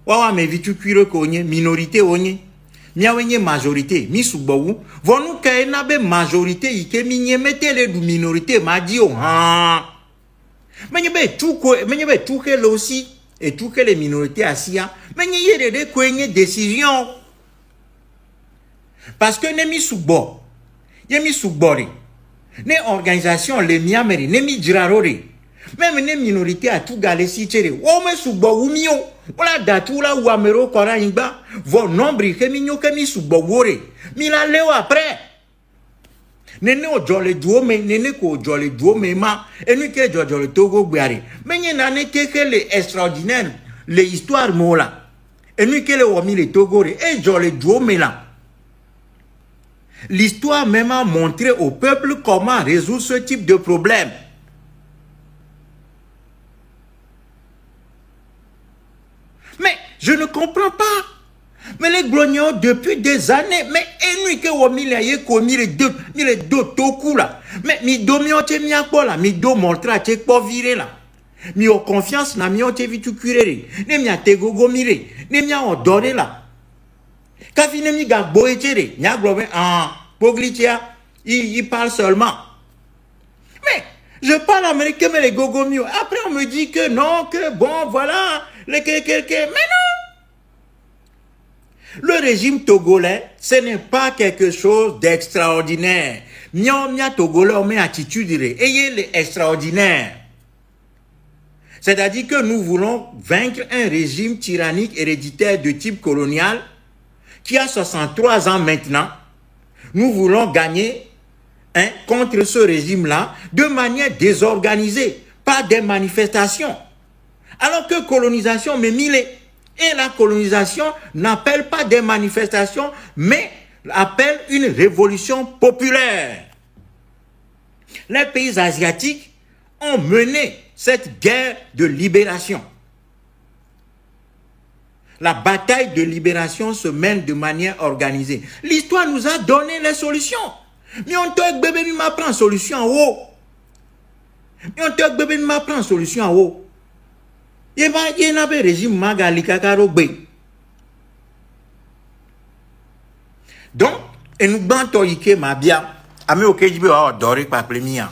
Wawa me vitu cuire konye minorité onye. Miawenye majorité mi subou. Vonu kaena be majorité ike minye metele du minorité ma di o ha. Menye be tout que aussi et tout que les minorités asia. Menye yere de kwenye décision. Parce que ne mi subou. Ye mi subori. Ne organisation le miameri ne mi jirarori. Même les minorités à tout galé si tchéré. Ou me soubo ou mio. Ou la datou la ou amero kora ingba. Vos nombres que mignon que mi soubo wore. Mi la leo après. Nene o jole duome. Nene ko jole duome ma. Et nous que jole togo gbiare. Mais n'y en a que les extraordinaires. Les histoires mola. Et nous que les omi les togo. Et jole duome là. L'histoire même a montré au peuple comment résoudre ce type de problème. Mais je ne comprends pas. Mais les glognons depuis des années, mais ennui que vous m'ayez commis les deux toku là. Mais mi domio te mi akpo là, mi do montra te po viré là. Mi o confiance na mi o te vitu curere. Ne mi a te gogo mire, ne mi a odoré là. Kafi ne mi ga boé tere, nya globe poglitia, il parle seulement. Mais je parle américain mais les gogo mio. Après on me dit que non, que bon voilà. Mais non! Le régime togolais, ce n'est pas quelque chose d'extraordinaire. Mia togolais, on met attitude, ayez les extraordinaires. C'est-à-dire que nous voulons vaincre un régime tyrannique héréditaire de type colonial qui a 63 ans maintenant. Nous voulons gagner contre ce régime-là de manière désorganisée, par des manifestations. Alors que colonisation, mais mille. Et la colonisation n'appelle pas des manifestations, mais appelle une révolution populaire. Les pays asiatiques ont mené cette guerre de libération. La bataille de libération se mène de manière organisée. L'histoire nous a donné les solutions. Mais on te bébé m'apprend solution en haut. Mais on te bébé m'apprend solution en haut. Il y a un régime magali kakarogbe. Donc, et nous bantons ike ma bien. Ami okejibe wa dori pa plemia.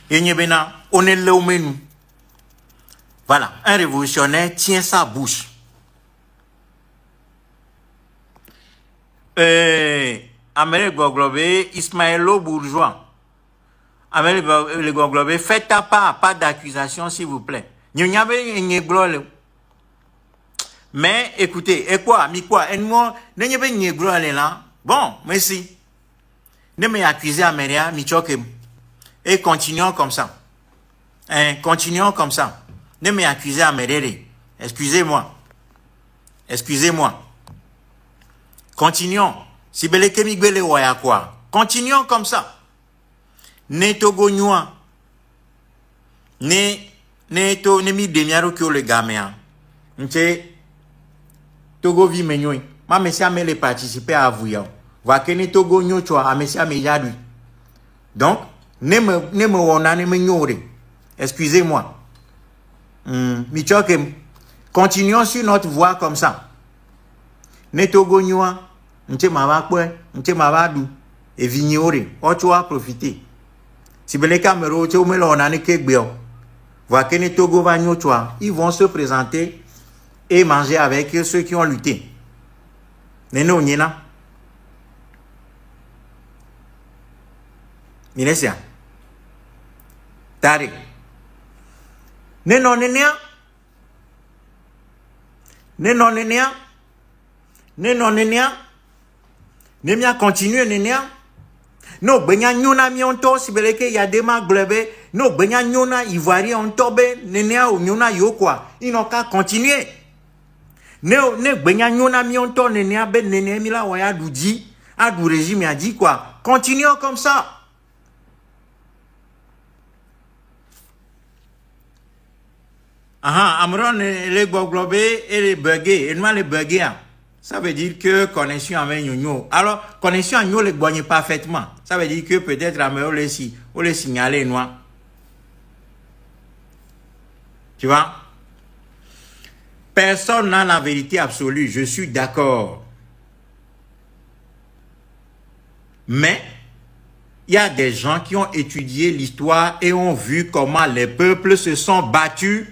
Et bena, on est là où nous. Voilà, un révolutionnaire tient sa bouche. Amérique Goglobé, Ismaëlo Bourgeois. Amérique Goglobé, faites ta part, pas d'accusation s'il vous plaît. Mais écoutez, et quoi, mi quoi, et moi, n'est pas là. Bon, merci. Ne m'accusez à Méria, mi choquem. Et continuons comme ça. Continuons comme ça. Ne m'accusez à Méria. Excusez-moi. Excusez-moi. Continuons. Si bele kemi gbele waya quoi. Continuons comme ça. Ne togo nyua. Ne mi demiaro kyo le gamea. Nche togo vi menyoy. Ma mesia me le participer à vous ya. Va que ne togo nyo chwa a mesia me yadui. Donc ne me wona ne me nyore. Excusez-moi. Mi chokem. Continuons sur notre voie comme ça. Ne togo nyua. Nche mavakwe, nche mavadu, et vignore, tu as profité. Si les caméras, tu me l'on a voilà que les Togo ils vont se présenter et manger avec ceux qui ont lutté. Neno Nina. Minesia. Tari. Neno Nenia. Neno Nenia. Neno Nenia. Nemia continue nenia. No benya nyona mi onto sibeleke ya dema glebe. No benya nyona ivoirien onto be nenia o nyona yo quoi. Inoka continue. Ne benya nyona mi onto nenia be nenia mi la waya douji. A du régime a dit quoi. Continuons comme ça. Amron les globés et les buggés. Et moi les buggés. Ça veut dire que connexion avec Nyonyo. Alors, connexion avec Nyonyo le gagne parfaitement. Ça veut dire que peut-être on les signaler noir. Tu vois? Personne n'a la vérité absolue. Je suis d'accord. Mais, il y a des gens qui ont étudié l'histoire et ont vu comment les peuples se sont battus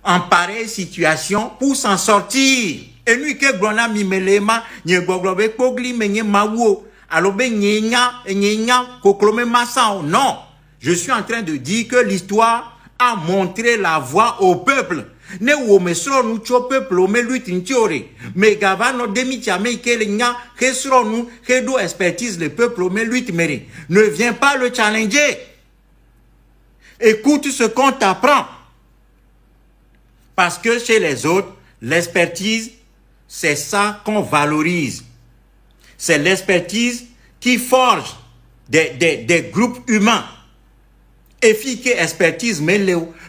en pareille situation pour s'en sortir. Et nous que glona mimelema nye goglobe pogli menye mawo alobe nyenya koklome massa. Non, je suis en train de dire que l'histoire a montré la voie au peuple. Ne wo mesro nu cho peuple o me lutte ntiore. Me gavano demi tiame ke le nya ke sro nu ke do expertise le peuple o me lutte mere. Ne viens pas le challenger. Écoute ce qu'on t'apprend. Parce que chez les autres, l'expertise c'est ça qu'on valorise. C'est l'expertise qui forge des groupes humains. Efficace expertise, mais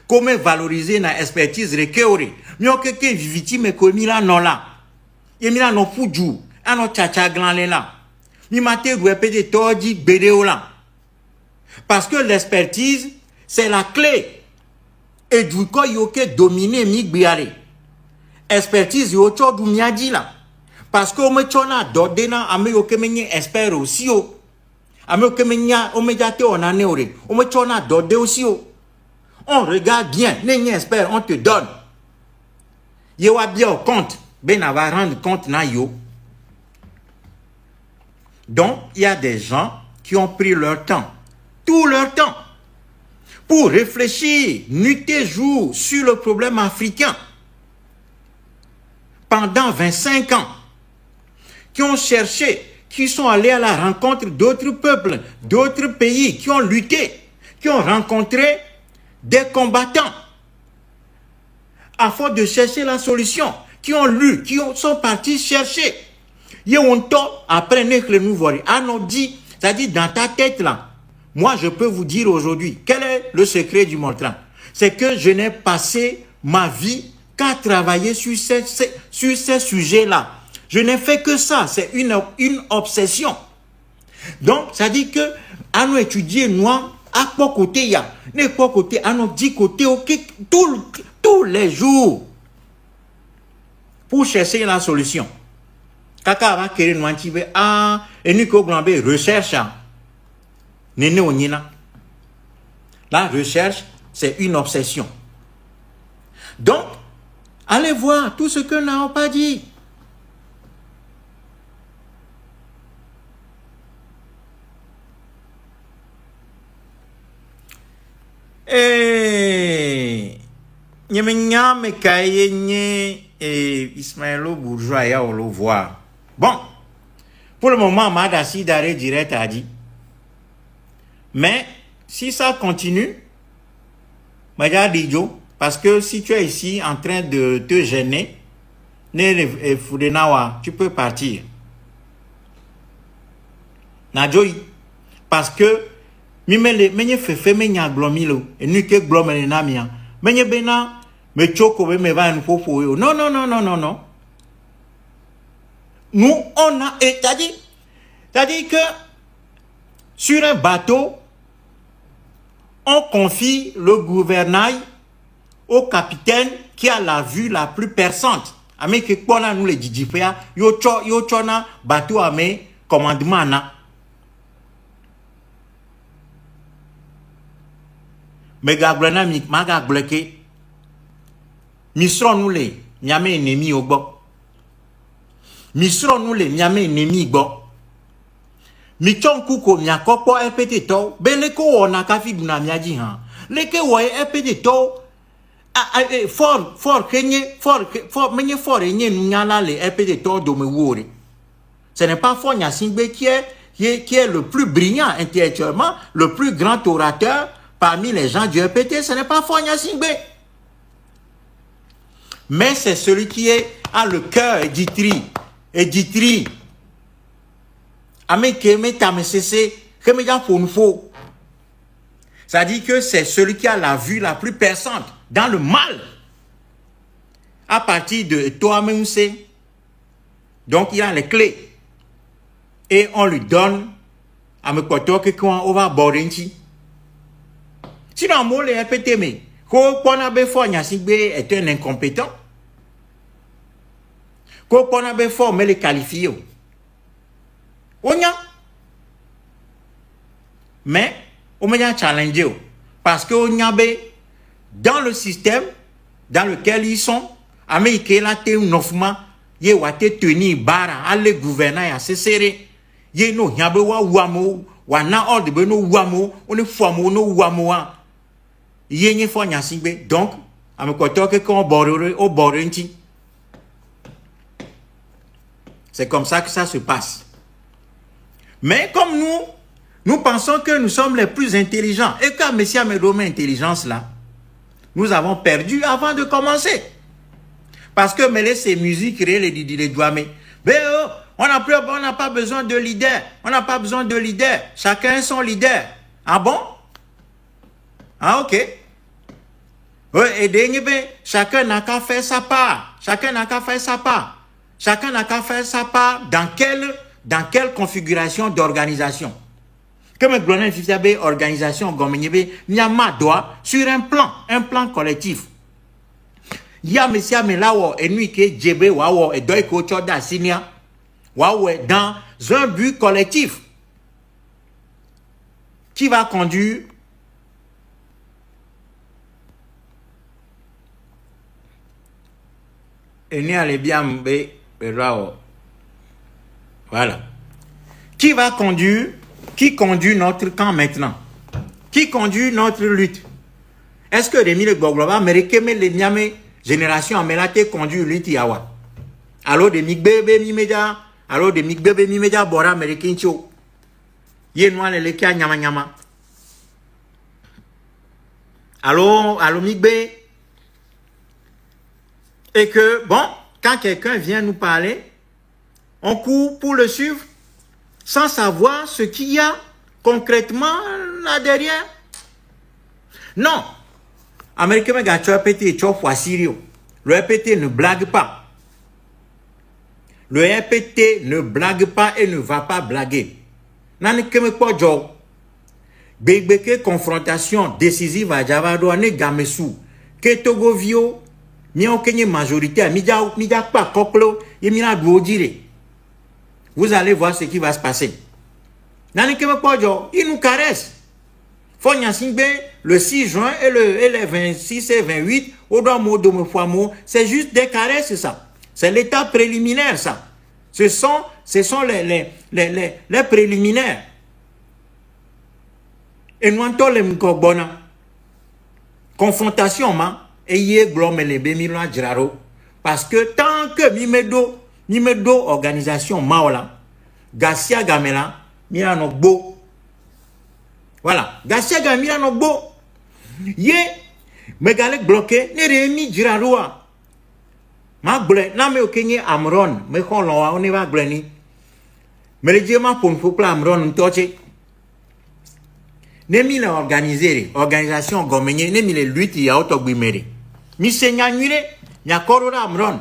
comment valoriser na expertise rekeore. Mio keke viviti me komi la non la. Yemi la non fuju. Ano chacha glan la. Mi mate répéter tordi bedeo la. Parce que l'expertise, c'est la clé. Et du coup, yoke dominer mi gbiare. Expertise yo cho du miadi la parce que o me chona dodena ame yo kemenye expert aussi o ame yo kemenya o me jate ona neore o me chona dode aussi o on regarde bien nenye expert on te donne ye wa bien au compte ben va rendre compte na yo. Donc il y a des gens qui ont pris leur temps, tout leur temps pour réfléchir nuit et jour sur le problème africain. Pendant 25 ans, qui ont cherché, qui sont allés à la rencontre d'autres peuples, d'autres pays, qui ont lutté, qui ont rencontré des combattants, afin de chercher la solution, qui ont lu, sont partis chercher. Ils ont tout après que nous voyons. Ah non, dit, c'est-à-dire dans ta tête là, moi, je peux vous dire aujourd'hui, quel est le secret du Mortran? C'est que je n'ai passé ma vie qu'à travailler sur ces sujets-là. Je n'ai fait que ça. C'est une obsession. Donc, ça dit que à nous étudier, nous, à quoi côté il y a, à quoi côté, à nous 10 côtés, tous les jours, pour chercher la solution. Kaka va créer une mantive, et nous, qu'on recherche, néné ou nina. La recherche, c'est une obsession. Donc, allez voir tout ce que nous n'avons pas dit. Nyame kaye nye Ismaëlo Bourgeois ya on le voir. Bon, pour le moment, Madassi d'arrêt direct a dit. Mais si ça continue, parce que si tu es ici en train de te gêner, tu peux partir. Nadjoy, parce que menye fefe menya glomilo et nu ke glomele na mia menye bena me choko me va nous fofo yo non non non non non non nous on a c'est-à-dire que sur un bateau on confie le gouvernail au capitaine qui a la vue la plus perçante ame ke kpona nous les djipea yo chona bateau ame commandement na. Mais gablana maga bloqué misron nous les nyame ennemi au bo misron nous les nyame ennemi bo michon kuko nyakopo epete to beleko ona kafi duna miaji han leke wo epete to fort menye fort enye nyala le epete to do me wori. Ce n'est pas Fort Gnassingbé qui est le plus brillant intellectuellement, le plus grand orateur parmi les gens du EPT, ce n'est pas Fort Gnassingbé. Mais c'est celui qui a le cœur éditri. Ça dit que c'est celui qui a la vue la plus perçante dans le mal. À partir de toi-même, c'est. Donc il a les clés. Et on lui donne à me koto que quand on va border. Sinon, moi, les répéter, mais, quand on a besoin, est un incompétent. Quand on a besoin, mais les qualifier. On y a. Mais, on m'a challengé. Parce qu'on y a dans le système dans lequel ils sont, Américains, là, t'es un offrement, yé wa te tenir bara, allez gouverner à se serrer. Yé no, yabe wa wamo, wa na ordre be no wamo, on est famo no wamo. Yé Fort Gnassingbé. Donc, à me côté que qu'on borre au borrenti. C'est comme ça que ça se passe. Mais comme nous pensons que nous sommes les plus intelligents. Et quand Messia me donne intelligence là, nous avons perdu avant de commencer. Parce que mêler ces musiques, les douamés. Mais on n'a pas besoin de leader. On n'a pas besoin de leader. Chacun son leader. Ah bon? Ah ok. Et chacun n'a qu'à faire sa part. Chacun n'a qu'à faire sa part. Chacun n'a qu'à faire sa part dans quelle configuration d'organisation. Comme le gouvernement FIFIAB, organisation, Nyama doit sur un plan collectif. Ya Messia Melawo et lui qui Djebe Wawo et Doiko Choda Sinia Wawo dans un but collectif qui va conduire et ni allez bien voilà qui conduit notre camp maintenant, qui conduit notre lutte. Est-ce que Rémi le Gogloba américain mais les Niamey génération amelate conduit lutte yawa alors de migbebe mi media alors de migbebe mi media bora américain cho ye noa le kia nyama nyama alors migbe. Et que bon, quand quelqu'un vient nous parler, on court pour le suivre sans savoir ce qu'il y a concrètement là derrière. Non. Américain, mais gars, tu as pété, tu as fois sérieux. Le RPT ne blague pas. Le RPT ne blague pas et ne va pas blaguer. Nani keme kwa jo. Bébé confrontation décisive à Javado ane gamesu. Que Togo vio, mi on kenye majorité, mi ja pas koklo, et mi la dire. Vous allez voir ce qui va se passer. Nani keme kwa jo, il nous caresse. Fonya Singbe, le 6 juin et les 26 et 28, au doigt mot de c'est juste des caresses, ça. C'est l'état préliminaire, ça. Ce sont les préliminaires. Et nous entendons les mkobona. Confrontation, et yé glom et les bémilons djraro. Parce que tant que mimedo organisation maola, Garcia Gamela, mirano bo. Voilà. Garcia Gamela no bo. Yé, megalek bloqué, ne remi djraroa. Ma ble, na me okenye Amron, me kon loa, on va gleni. Me le dieu ma pour fopla Amron ntoche. Ne mi le organisation gomenye, ne mi le lutte ya autogbimere. Mi se nyanyure, nya korora Amron.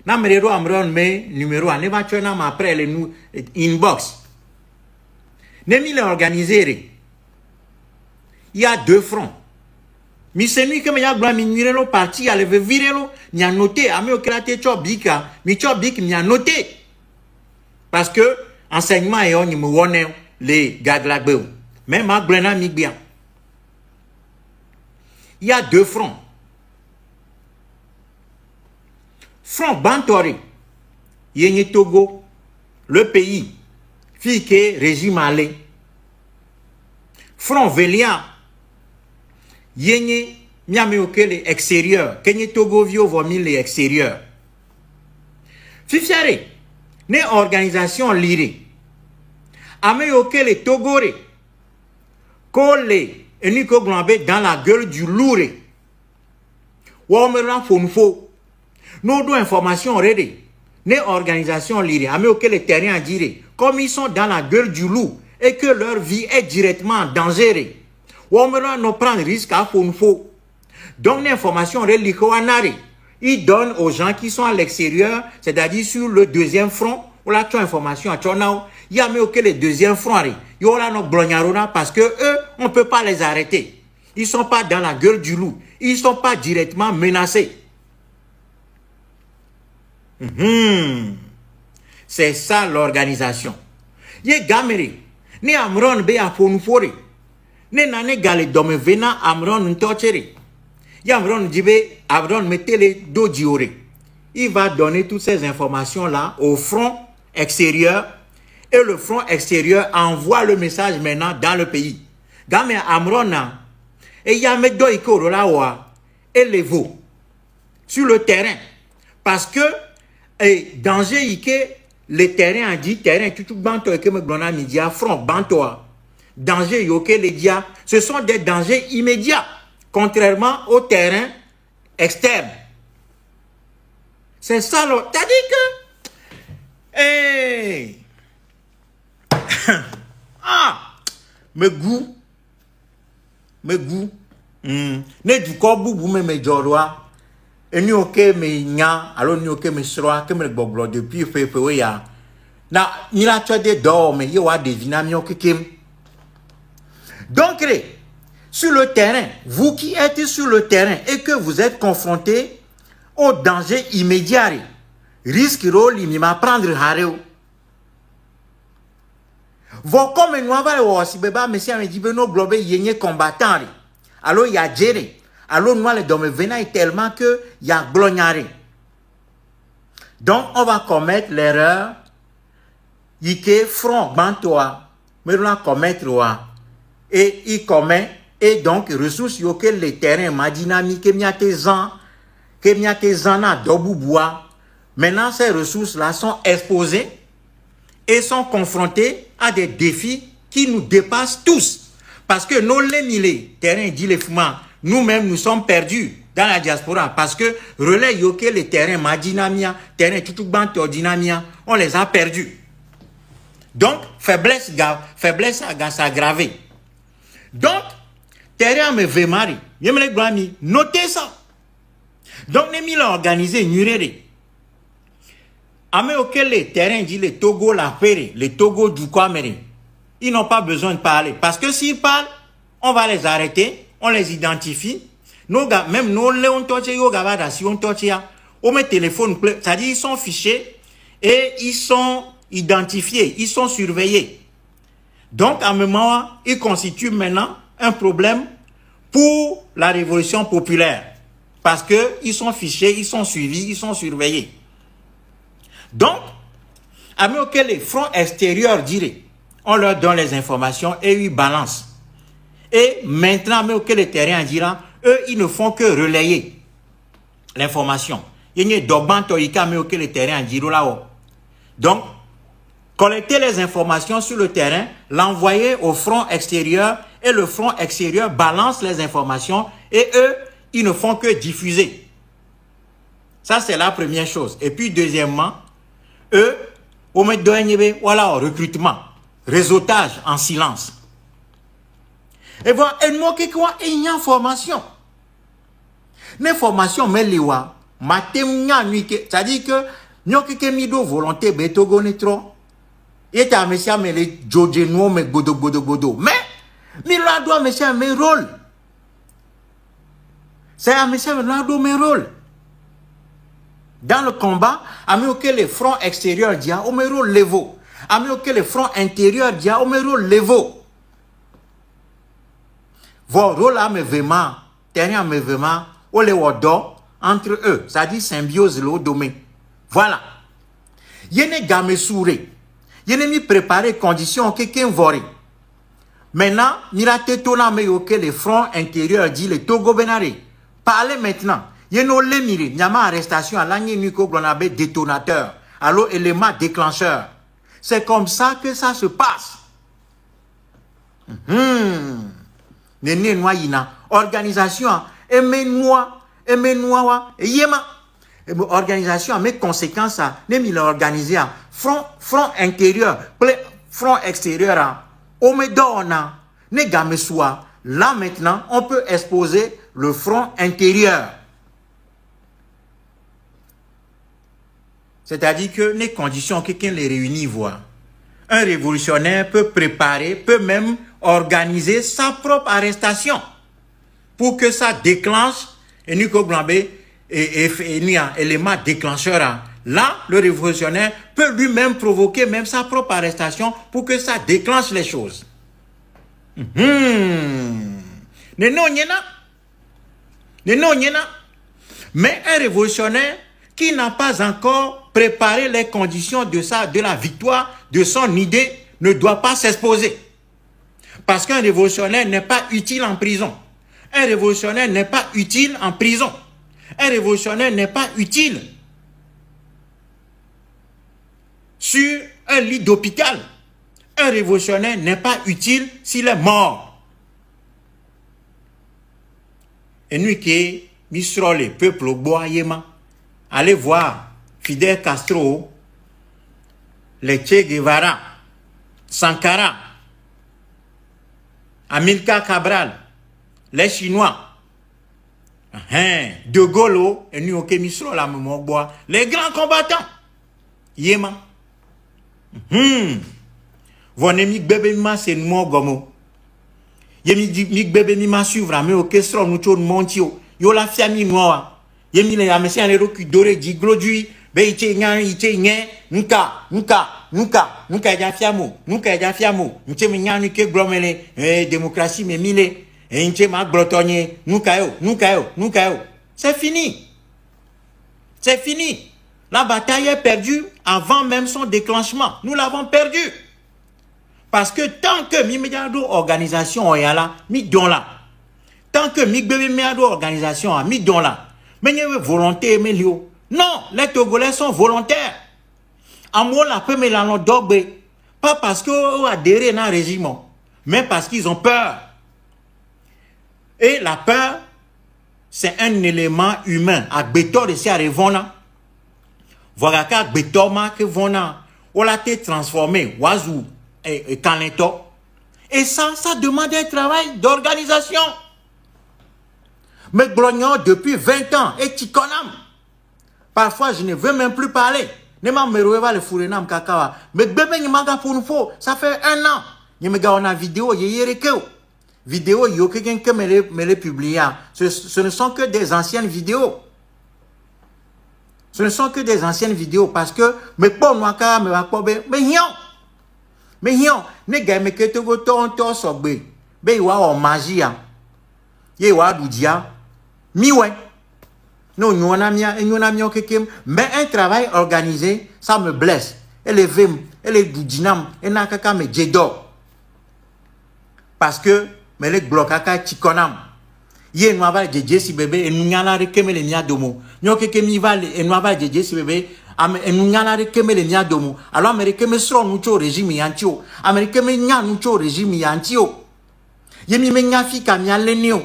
Na me ro Amron me numéro a ne va chona ma après le nous inbox. Ne mi le organiser. Il y a deux fronts. Mi se ni que me ya gba mi nyire lo parti ale ve vire lo, mi a noté ame okrate chobika, mi chobik mi a noté. Parce que enseignement et on me wone les gadlagbe. Même à Glena Migbia. Il y a deux fronts. Front Bantori, Yenye Togo, le pays, Fike, régime Alé. Front Velia, Yenye Miameoke, les extérieurs, Kenye Togo Vio vomi les extérieurs. Fifiare, ne organisation lire. Ameoke les Togore. Collé et Nico Glambé dans la gueule du lourd. Womera Fonfo. Nos deux informations ready. Les organisations lire. Amé auquel les terrains à dire. Comme ils sont dans la gueule du loup et que leur vie est directement en danger. Womera ne prend risque à Fonfo. Donc l'information ready. Ils donnent aux gens qui sont à l'extérieur, c'est-à-dire sur le deuxième front. Ou la information à Tchonao. Il y a même que les deuxièmes fronts. Il y aura nos blognarona parce que eux, on ne peut pas les arrêter. Ils ne sont pas dans la gueule du loup. Ils ne sont pas directement menacés. C'est ça l'organisation. Yé gamere. Ne amron be a fonfore. Ne nane gale dome vena amron ntochere. Yamron dibe amron mettez les dos diore. Il va donner toutes ces informations-là au front extérieur. Et le front extérieur envoie le message maintenant dans le pays. Game Amrona et Yamedo Ikorolawa et les veaux sur le terrain. Parce que danger Ike, les terrains a dit terrain, tout banto et que me blona media front bantoa. Danger yoke les dia, ce sont des dangers immédiats, contrairement au terrain externe. C'est ça, t'as dit que mes goûts, ne du corps boubou me jorwa, et ni ok me nya, alors ni ok me sroa, que me boglo depuis février ya. Na ni la tu des d'or, mais yo a des vinami ok kim. Donc, sur le terrain, vous qui êtes sur le terrain et que vous êtes confronté au danger immédiat, risque rôle il m'apprendre hareo. Vos comme nous avons aussi bébé monsieur me dit no globé yenye combattant. Alors il y a géré. Alors nous les domme venant tellement que il y a glognaré. Donc on va commettre l'erreur yike front bantoa mais on commettre et il commet et donc ressources yoke les terrains ma dynamique que miatezana dobubois. Maintenant ces ressources là sont exposées et sont confrontés à des défis qui nous dépassent tous. Parce que nos les terrains dit les fumants, nous-mêmes nous sommes perdus dans la diaspora. Parce que relais yoke les terrains madinamia, terrain tout dynamia, on les a perdus. Donc, faiblesse à s'aggraver. Donc, terrain me veut mari. Notez ça. Donc, nous avons organisé une urée. Auquel les terrains dit les Togo la Péré, les Togo du Kwamere, ils n'ont pas besoin de parler. Parce que s'ils parlent, on va les arrêter, on les identifie. Nos gars, même nos Léon Toché, si on Toché, on met téléphone, c'est-à-dire ils sont fichés et ils sont identifiés, ils sont surveillés. Donc, à un moment, ils constituent maintenant un problème pour la révolution populaire. Parce qu'ils sont fichés, ils sont suivis, ils sont surveillés. Donc, à auquel les fronts extérieurs diraient, on leur donne les informations et ils balancent. Et maintenant, auquel les terrains diront, eux, ils ne font que relayer l'information. Il y a d'Oban Toïka, mais auquel les terrains diront là-haut. Donc, collecter les informations sur le terrain, l'envoyer au front extérieur et le front extérieur balance les informations et eux, ils ne font que diffuser. Ça, c'est la première chose. Et puis, deuxièmement, eux, au voilà, recrutement, réseautage en silence. Et voilà, et moi, il y a une formation. Une formation, mais liwa, c'est-à-dire que, nous avons volonté, betogo netro. Et tu as monsieur, mais les Djodjeno, mais godo. Mais, là, doit monsieur, mes rôles. C'est à monsieur, là, doit mes rôles. Dans le combat, à mieux que les fronts extérieurs disent, au méro levo. À mieux que les fronts intérieurs disent, au méro levo. Vos rôles à mes véments, terrain mes véments, au les wado, entre eux, ça dit symbiose l'eau domé. Voilà. Yéné game souré. Yéné mi préparé conditions quelqu'un voré. Maintenant, mirate tona me yoke les fronts intérieurs dit les Togo Benare. Parlez maintenant. Yéno le mire, nyama arrestation à l'année nuko glonabe détonateur. Alors élément déclencheur. C'est comme ça que ça se passe. Néné noyina. Organisation, aimez-moi, yéma. Organisation, mes conséquences, n'est il organisé à front intérieur, front extérieur, omedona, négameswa. Là maintenant, on peut exposer le front intérieur. C'est-à-dire que les conditions quelqu'un les réunit voient. Un révolutionnaire peut préparer, peut même organiser sa propre arrestation pour que ça déclenche et Nico Glambé et élément déclencheur. Là, le révolutionnaire peut lui-même provoquer même sa propre arrestation pour que ça déclenche les choses. Mais un révolutionnaire qui n'a pas encore préparé les conditions de la victoire de son idée ne doit pas s'exposer. Parce qu'un révolutionnaire n'est pas utile en prison. Un révolutionnaire n'est pas utile en prison. Un révolutionnaire n'est pas utile sur un lit d'hôpital. Un révolutionnaire n'est pas utile s'il est mort. Et nous qui misrons les peuples au bois yéma, allez voir Fidel Castro, les Che Guevara, Sankara, Amilcar Cabral, les Chinois, De Gaulle, et nous qui misrons la mémoire bois, les grands combattants, yéma. Vonne mi bébé ma c'est moi gomo. Yemi di mi bébé mi ma suivre mais au question nous tourne montio. Yo la fiami noa. Yemi le amesian le roku doré di glodui. Be ite nye nuka ja fiamo. Nuka ja fiamo. Nche mi nyanu ke glomele démocratie me mile. Et nche ma glotonye. Nuka yo. C'est fini. C'est fini. La bataille est perdue avant même son déclenchement. Nous l'avons perdu. Parce que tant que mi médiado organisation est là, mi don là. Tant que mi bébé médiado organisation a mi don là. Mais il y a volonté mais lio. Non, les Togolais sont volontaires. En moi la peu mais la dogbe. Pas parce qu'ils adhéré à un régime, mais parce qu'ils ont peur. Et la peur, c'est un élément humain. À béton de ces arrivons-là. Voilà qu'à béton que vona, on l'a été transformé, oiseau et talento. Et ça demande un travail d'organisation. Mais Glognon, depuis 20 ans, et Tikonam. Parfois, je ne veux même plus parler. Ne m'a meroué le fourrenam kakawa. Mais bébé, il m'a pour nous faut. Ça fait 1 an. Il me gars, on a vidéo, il y a vidéo, il y a quelqu'un qui me les publié. Ce ne sont que des anciennes vidéos. Ce ne sont que des anciennes vidéos parce que mais pas moi car me va pas mais non ne gars me que to to so be wa o magia ye wa dudia mi ouais non nyona mia kekem mais un travail organisé ça me blesse elle est dudinam et na kaka me jedo parce que me le blokaka tikonam ye no ava jeje si bébé et nous nyala rekeme le nya domo nyoke ke mi va et no ava jeje si bébé am et nous nyala rekeme le nya domo alors américain me sro nu cho régime yantio américain me nya nu cho régime yantio ye mi me nya fi ka mi alenio.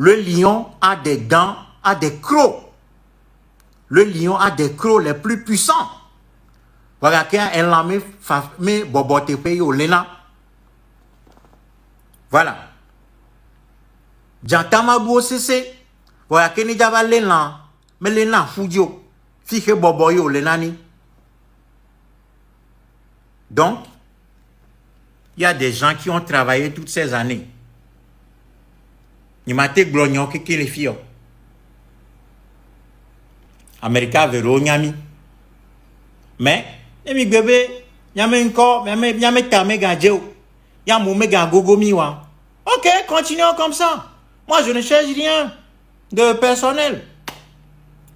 Le lion a des dents, a des crocs. Le lion a des crocs les plus puissants. Voilà qu'il y a un lame me bobote paye au lena. Voilà. Jantamabou cc. Voilà qu'il y a lena. Mais lena fudio. Fiche boboyo lenani. Donc, il y a des gens qui ont travaillé toutes ces années. Il m'a été glognon qui les filles. Américain veut nyami. Mais, les bébés, y'a encore, y'a tamé gadjeo. Y'a mon méga gogo miwa. Ok, continuons comme ça. Moi, je ne cherche rien de personnel.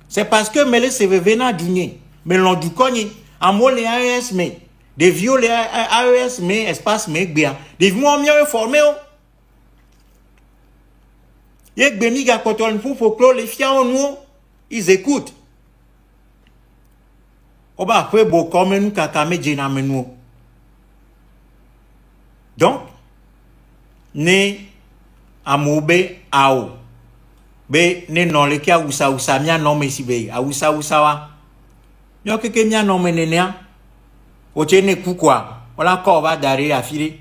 C'est parce que me laisse venir dîner. Mais l'on du cogné. À moi, les AES, mais. Des vieux, les AES, mais, espace, mais, bien. Des vieux, mieux formés. Yek bemi ga kotol pour folklore les fiens en nous, ils écoutent. Oba fait beau comme nous kakame djena menu. Donc, ne amoube ao. Be ne non le kia usa mia non me sibe. A usa wa. Nyo keke mia non me nenea. Oche ne kukwa. Ola ko va dare afire.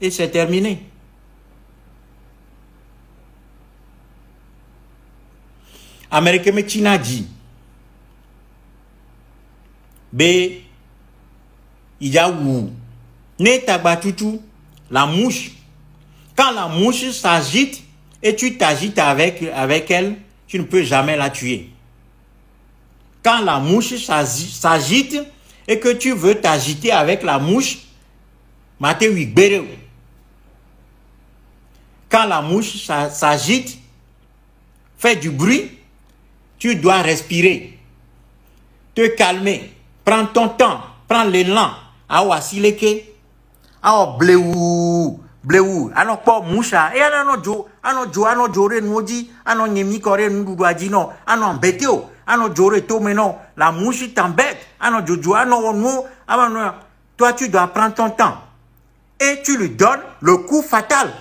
Et c'est terminé. Américain me China dit B il y a où ne tabatutu la mouche quand la mouche s'agite et tu t'agites avec elle tu ne peux jamais la tuer. Quand la mouche s'agite et que tu veux t'agiter avec la mouche maté wigbere. Quand la mouche s'agite fait du bruit. Tu dois respirer, te calmer, prends ton temps, prends l'élan. Awa sileke, awa bleu, ano po musha, e ano jore noji, ano nyemi kore nduduaji no, ano beteo, ano jore to meno, la mouche t'embête, ano jojo, ano no, ano, toi tu dois prendre ton temps et tu lui donnes le coup fatal.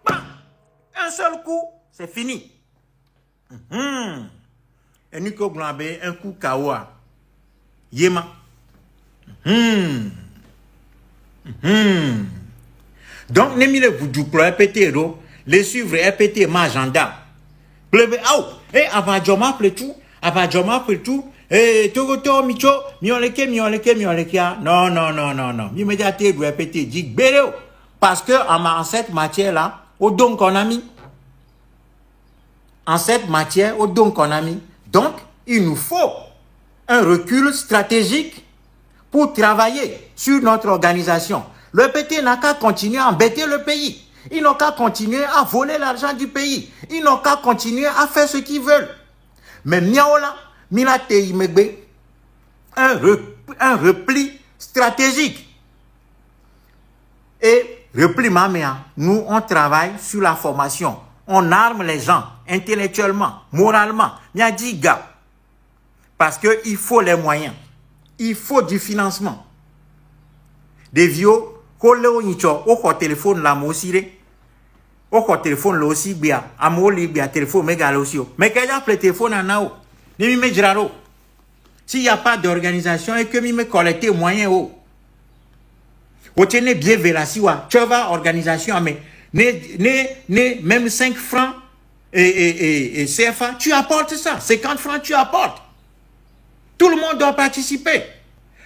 Un seul coup, c'est fini. Et Nico Glambe, un coup kawa. Yema. Donc, n'est-ce pas vous pour répéter, les suivre, répéter ma agenda. Plebe, et avant Joma tout, et Togoto, Micho, mioleke. Non. Immédiatement, vous répétez, dit, béréo. Parce que, en cette matière-là, au don qu'on a mis, en cette matière, au don qu'on a mis. Donc, il nous faut un recul stratégique pour travailler sur notre organisation. Le PT n'a qu'à continuer à embêter le pays. Ils n'ont qu'à continuer à voler l'argent du pays. Ils n'ont qu'à continuer à faire ce qu'ils veulent. Mais Miaola, Milate Imegbe, un repli stratégique. Et repli Mamea, nous, on travaille sur la formation. On arme les gens intellectuellement, moralement. Nyadiga. Parce qu'il faut les moyens. Il faut du financement. Des vieux, au téléphone là, moi aussi, au téléphone là aussi, bien, à moi, bien, téléphone, mais aussi. Mais quand il y a le téléphone à Nao, ne me géraro. S'il n'y a pas d'organisation et que me collecter moyens, Otene bien velasiwa. Tu vas organisation, mais même 5 francs et CFA, tu apportes ça. 50 francs, tu apportes. Tout le monde doit participer.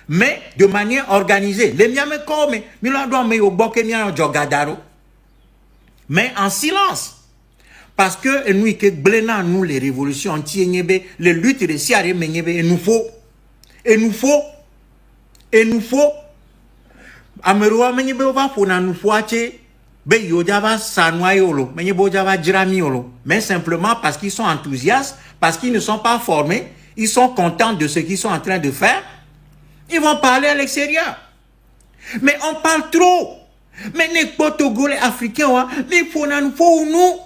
Mais de manière organisée. Les miens comme, mais en silence. Parce que nous, nous les révolutions les luttes de Siare, il nous faut. Ameroa menyebe va fona nous foache be yojava sanoyolo menyebo java jiramiolo, mais simplement parce qu'ils sont enthousiastes, parce qu'ils ne sont pas formés, ils sont contents de ce qu'ils sont en train de faire, ils vont parler à l'extérieur. Mais on parle trop. Mais les Togolais africains, mais il faut nous.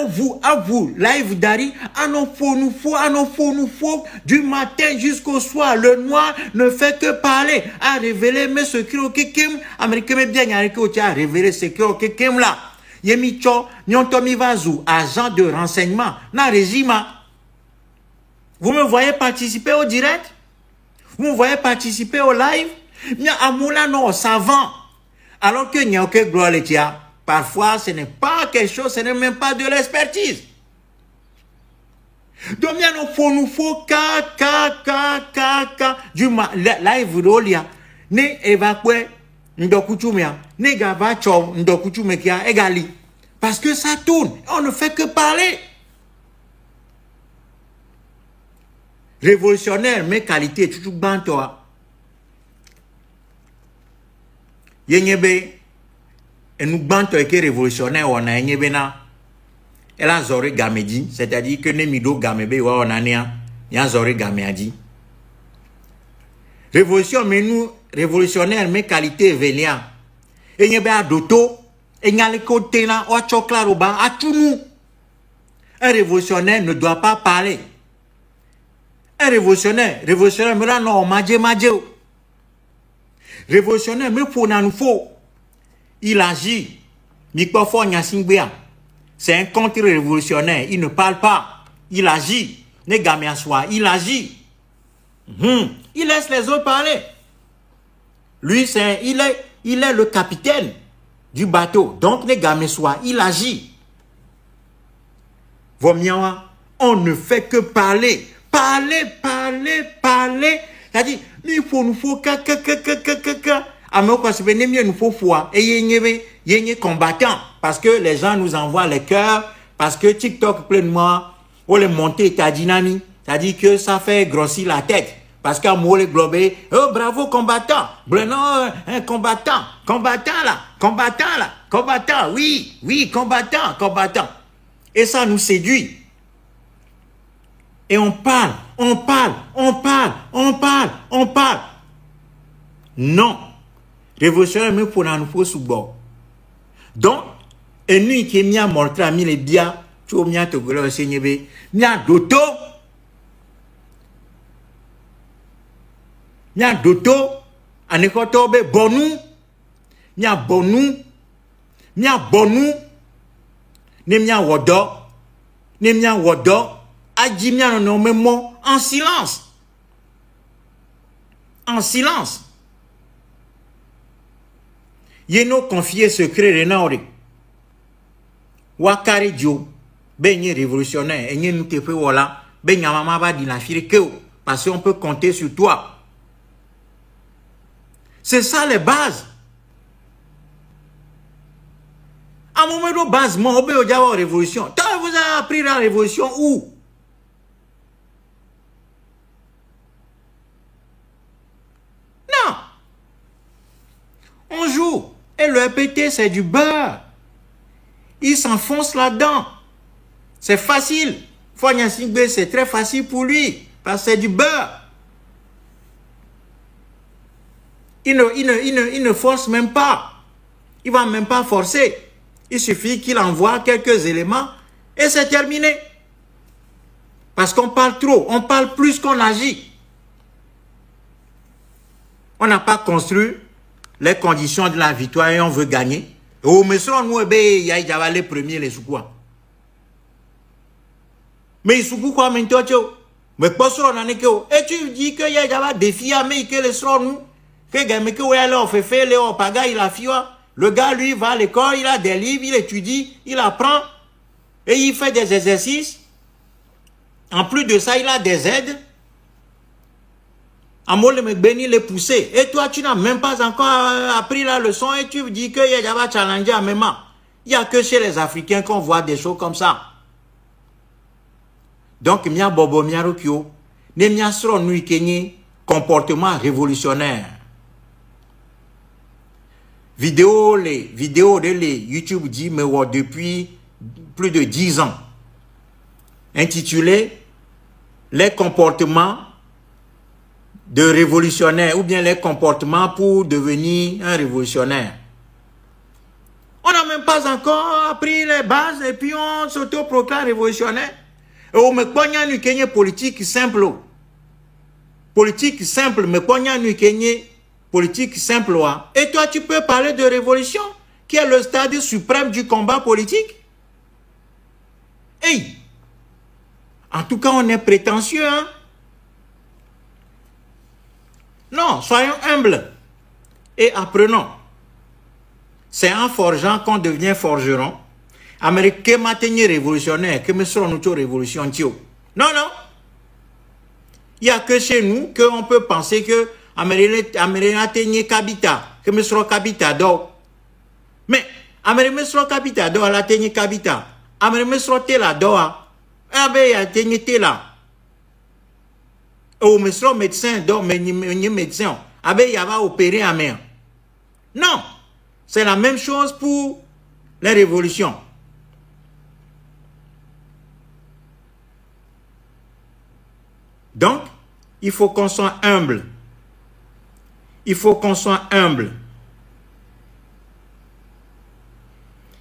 Vous, à vous, live dari, nous faut, du matin jusqu'au soir. Le noir ne fait que parler, à révéler mes secrets au Kekem. Américain, mais bien, à révéler ce secrets au Kekem là. Yemicho, Nyontomi Vazou, agent de renseignement, na régime. Vous me voyez participer au direct? Vous me voyez participer au live? Nya amoula non savant. Alors que n'y a aucun gloire les tia. Parfois, ce n'est pas quelque chose, ce n'est même pas de l'expertise. Donc, nous faut du live rolia, ne évacuer ndokuchumia, ne gavacho ndokuchumekia égali. Parce que ça tourne, on ne fait que parler. Révolutionnaire, mes qualités, tout bantoa. Yenyebe, et nous banto et révolutionnaire, on a yenyebena. Elle a zoré gamedi, c'est-à-dire que ne mido gamebe wa on a nia, ya zoré gameadi. Révolution, mais nous, révolutionnaire, mes qualités vélia. Yenyebe a doto, et n'y a les côtés là, ou chokla roba, à tout nous. Un révolutionnaire ne doit pas parler. Un révolutionnaire, me rend non, madje. Révolutionnaire, mais pour nous faut. Il agit. C'est un contre-révolutionnaire. Il ne parle pas. Il agit. Il agit. Il laisse les autres parler. Lui, il est le capitaine du bateau. Donc, il agit. On ne fait que parler. Parler. C'est-à-dire, il faut nous faut nous faut foi et y combattant parce que les gens nous envoient les cœurs, parce que TikTok pleinement ou les montées ta dynamique, c'est-à-dire que ça fait grossir la tête parce qu'à moi les globés, oh bravo combattant, non un combattant là, oui combattant et ça nous séduit et on parle. Non. Révolutionnaire, mais pour nous faut sous bord. Donc, et nous qui m'y a montré à mi les biens, tu m'y a togolé au Seigneur, m'y a d'auto, en écotobe, bonou, m'y a bonou, ne m'y a wodo, adji m'y a non même en silence. Yeno confié secret renard. Wakari Dio, benye révolutionnaire, et nous te fait voilà, benya mama va di la firike, parce qu'on peut compter sur toi. C'est ça les bases. À un moment de base, moi, on peut dire révolution. Toi, vous avez appris la révolution où? Non. On joue. Et le EPT, c'est du beurre. Il s'enfonce là-dedans. C'est facile. Fogna Singbe, c'est très facile pour lui. Parce que c'est du beurre. Il ne force même pas. Il ne va même pas forcer. Il suffit qu'il envoie quelques éléments et c'est terminé. Parce qu'on parle trop. On parle plus qu'on agit. On n'a pas construit les conditions de la victoire et on veut gagner. Oh, mais selon nous, il y a les premiers, les soukouas. Mais ils soukouent quoi, maintenant, mais pas sur l'année que. Et tu dis qu'il y a des défis à mais que les selon nous. Que gamin que ouais là, on fait les opaga, il a fio. Le gars, lui, va à l'école, il a des livres, il étudie, il apprend. Et il fait des exercices. En plus de ça, il a des aides. Amol le béni les pousser. Et toi, tu n'as même pas encore appris la leçon et tu dis qu'il y a challenger à même. Il n'y a que chez les Africains qu'on voit des choses comme ça. Donc, mia bobo mia rokyo, ne mia sro nui kenye comportement révolutionnaire. Vidéo de les YouTube dit me voit depuis plus de 10 ans. Intitulé les comportements de révolutionnaire ou bien les comportements pour devenir un révolutionnaire. On n'a même pas encore appris les bases et puis on s'autoproclame révolutionnaire. Et on me connaît une politique simple. Politique simple, me connaît une politique simple. Et toi, tu peux parler de révolution, qui est le stade suprême du combat politique. Hey! En tout cas, on est prétentieux, hein? Non, soyons humbles et apprenons. C'est en forgeant qu'on devient forgeron. Américain maintenir révolutionnaire, que me serons nous révolution. Non, non. Il n'y a que chez nous qu'on peut penser que Américain tenir kabita, que me serons kabita d'or. Mais Américain seront kabita d'or, la tenir kabita. Américain seront tela d'or. Ah ben, il y a tenir tela. Ou me seront médecin d'or, mais ni médecin. Ah ben, il y a opérer à mer. Non. C'est la même chose pour les révolutions. Donc, il faut qu'on soit humble. Il faut qu'on soit humble.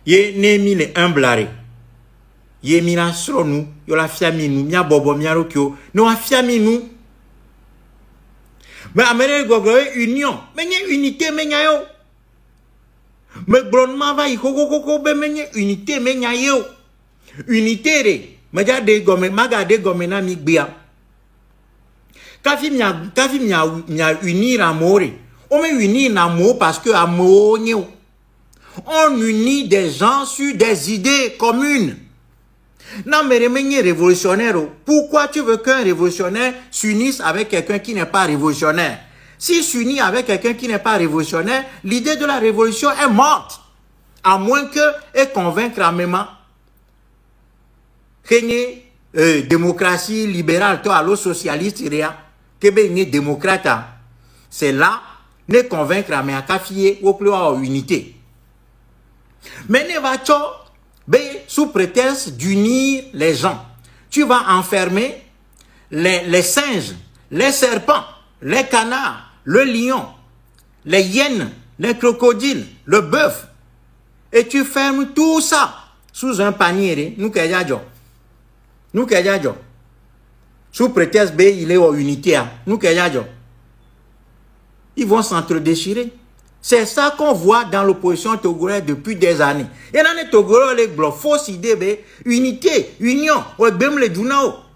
Yé nemi le humble are. Yé mina sro nous, yo la fiami nous, mia bobo mia rokyo, no a fiami nous. Mais amere gogo union, mais y unité mais yo. Mais blonnement va y koko be mais unité mais yo. Unité re, mais ja de gomme, maga de gomme na mi gbia. Kafi mia unir amour. On me unir amour parce que amour nyo. On unit des gens sur des idées communes. Non, mais révolutionnaire. Pourquoi tu veux qu'un révolutionnaire s'unisse avec quelqu'un qui n'est pas révolutionnaire? S'il s'unit avec quelqu'un qui n'est pas révolutionnaire, l'idée de la révolution est morte. À moins que convaincre à même que démocratie libérale, toi, allo socialiste, que ben démocrate. C'est là, ne convaincre à même fier au plus haut unité. Mais ne va-t-on sous prétexte d'unir les gens, tu vas enfermer les singes, les serpents, les canards, le lion, les hyènes, les crocodiles, le bœuf, et tu fermes tout ça sous un panier. Nous sous prétexte il est en unité. Nous ils vont s'entre-déchirer. C'est ça qu'on voit dans l'opposition togolaise depuis des années. Et dans les Togolais, les blocs, fausse idée, unité, union, non,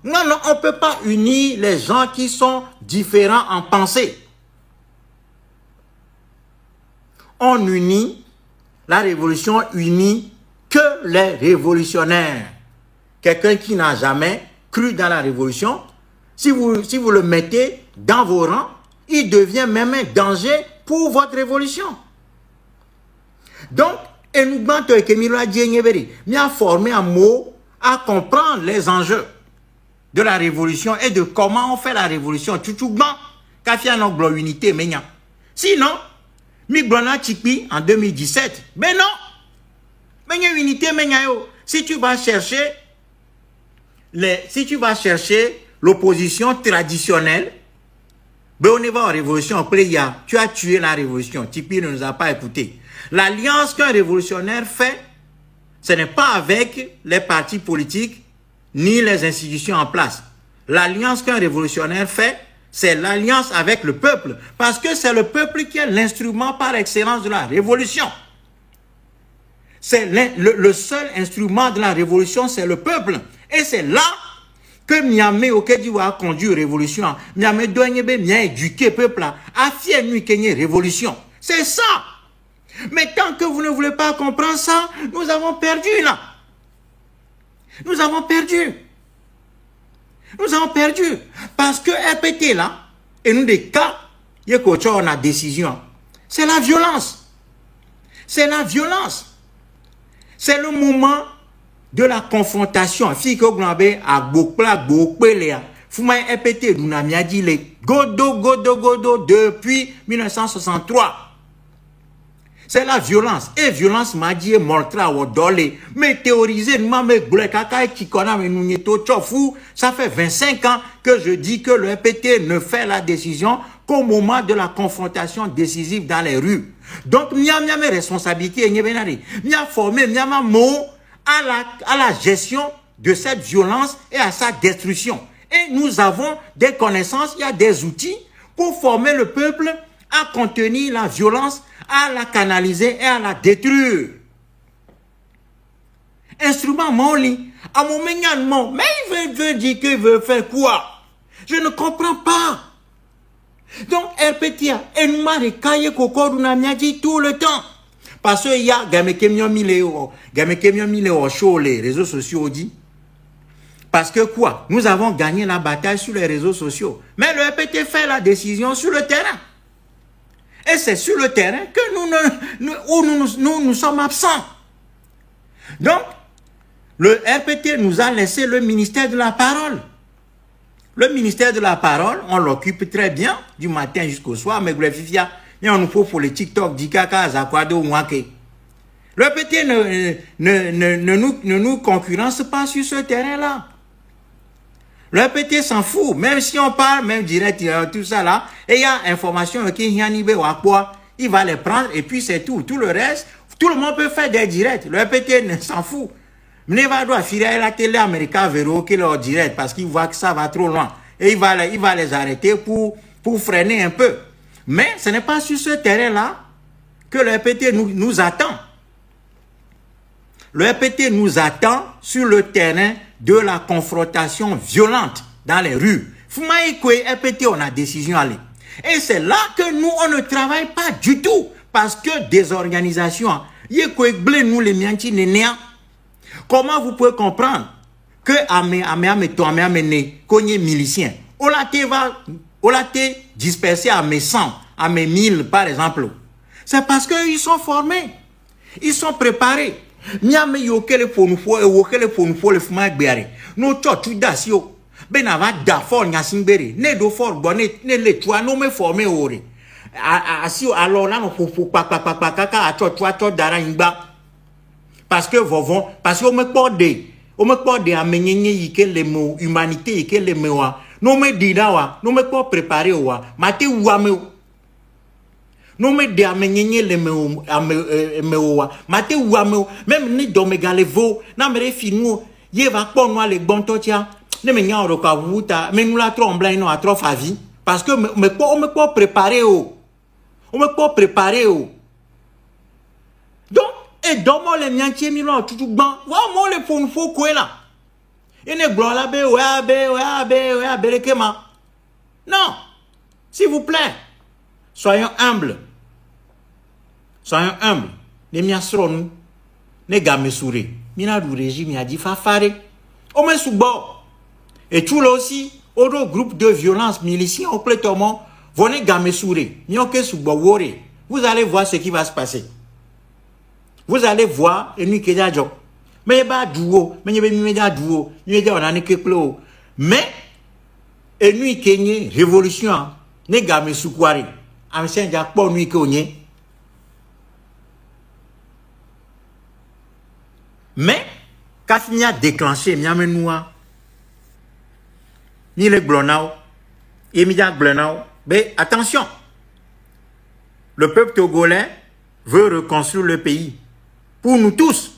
non, on ne peut pas unir les gens qui sont différents en pensée. On unit, la révolution unit que les révolutionnaires. Quelqu'un qui n'a jamais cru dans la révolution, si vous le mettez dans vos rangs, il devient même un danger pour votre révolution. Donc, et nous a formé un mot à comprendre les enjeux de la révolution et de comment on fait la révolution. Sinon, Miglona Chikpi en 2017, ben non, mais unité, si tu vas chercher l'opposition traditionnelle, ben on est va en révolution, après tu as tué la révolution, Tipi ne nous a pas écouté. L'alliance qu'un révolutionnaire fait, ce n'est pas avec les partis politiques, ni les institutions en place. L'alliance qu'un révolutionnaire fait, c'est l'alliance avec le peuple, parce que c'est le peuple qui est l'instrument par excellence de la révolution. C'est le seul instrument de la révolution, c'est le peuple. Et c'est là que Niamey auquel tu vas conduire révolution, Niamey doit bien éduquer peuple à faire une révolution. C'est ça. Mais tant que vous ne voulez pas comprendre ça, nous avons perdu là. Nous avons perdu. Nous avons perdu. Parce que RPT là, et nous des cas, il y a on a décision. C'est la violence. C'est la violence. C'est le moment de la confrontation. Fille que vous avez à Bokla, Bokpelea. Fuma RPT, nous n'avons dit les Godo depuis 1963. C'est la violence. Et violence m'a dit montra au dolé. Mais théoriser, nous m'avons qui connaît nous ça fait 25 ans que je dis que le RPT ne fait la décision qu'au moment de la confrontation décisive dans les rues. Donc, il y a mes responsabilités, il y a formé, il y a mot à la gestion de cette violence et à sa destruction. Et nous avons des connaissances, il y a des outils pour former le peuple à contenir la violence, à la canaliser et à la détruire. Instrument Moli, à mon moment, mais il veut dire qu'il veut faire quoi? Je ne comprends pas. Donc, RPT, et nous m'a recaillé Koko dit tout le temps. Parce qu'il y a Gamekemion Mileo show les réseaux sociaux dit. Parce que quoi? Nous avons gagné la bataille sur les réseaux sociaux. Mais le RPT fait la décision sur le terrain. Et c'est sur le terrain que nous sommes absents. Donc, le RPT nous a laissé le ministère de la parole. Le ministère de la parole, on l'occupe très bien, du matin jusqu'au soir, mais Glefifia, et on nous faut pour les TikTok, Dikaka, Zakwado, Mwake. Le RPT ne nous concurrence pas sur ce terrain-là. Le RPT s'en fout, même si on parle, même direct, tout ça là, et il y a information qui il va les prendre et puis c'est tout. Tout le reste, tout le monde peut faire des directs. Le RPT s'en fout. Mais va doit filer la télé américaine vers qui leur direct parce qu'il voit que ça va trop loin. Et il va les arrêter pour freiner un peu. Mais ce n'est pas sur ce terrain-là que le RPT nous attend. Le RPT nous attend sur le terrain de la confrontation violente dans les rues. Fumaïkwe, RPT, on a décision aller. Et c'est là que nous, on ne travaille pas du tout. Parce que des organisations, nous les mianti nénéa. Comment vous pouvez comprendre que qu'on est milicien, on l'a dispersé à mes 100, à mes 1000 par exemple. C'est parce qu'ils sont formés, ils sont préparés. Miame yokele ponufo e wokele ponufo le fuma gbere. No chochu dasio. Benava da for nyasimbere. Ne do for bonnet ne le toi no me formé ore. Asio alors là no popo kaka a chochu dara ingba. Parce que vovon parce que o me porde amenyenye yike le mo humanité yike le mewa. No me dinawa, no me ko préparer wa. Mate wa me non mais de amenyenye le meowa mate ou même ni domegalevo na mere finu ye va pour moi les bons totia ne me nya oroka wuta mais nous la tremblant non a trop favi parce que on me pas préparer o on me pas préparer o donc et domo le miantie mi lo tutu gban wa mo le fonu fo ko là et ne blo la be wa berekema non s'il vous plaît. Soyons humbles. Soyons humbles. Ne miasronu. Ne gamesoure. Mina du régime a dit fafare. On met sous bord. Et tout là aussi, autre groupe de violence miliciens complètement venez gamesoure. Nyoke sous bord. Vous allez voir ce qui va se passer. Vous allez voir et nous qui d'ajo. Mais ba duo, mais duo, on a que plo. Mais et nous qui révolution ne gamesoure. Ancien Japon nuit konye. Mais quand il y a déclenché, mi amenoua, ni le glonao, et mi a glonao. Mais attention, le peuple togolais veut reconstruire le pays pour nous tous.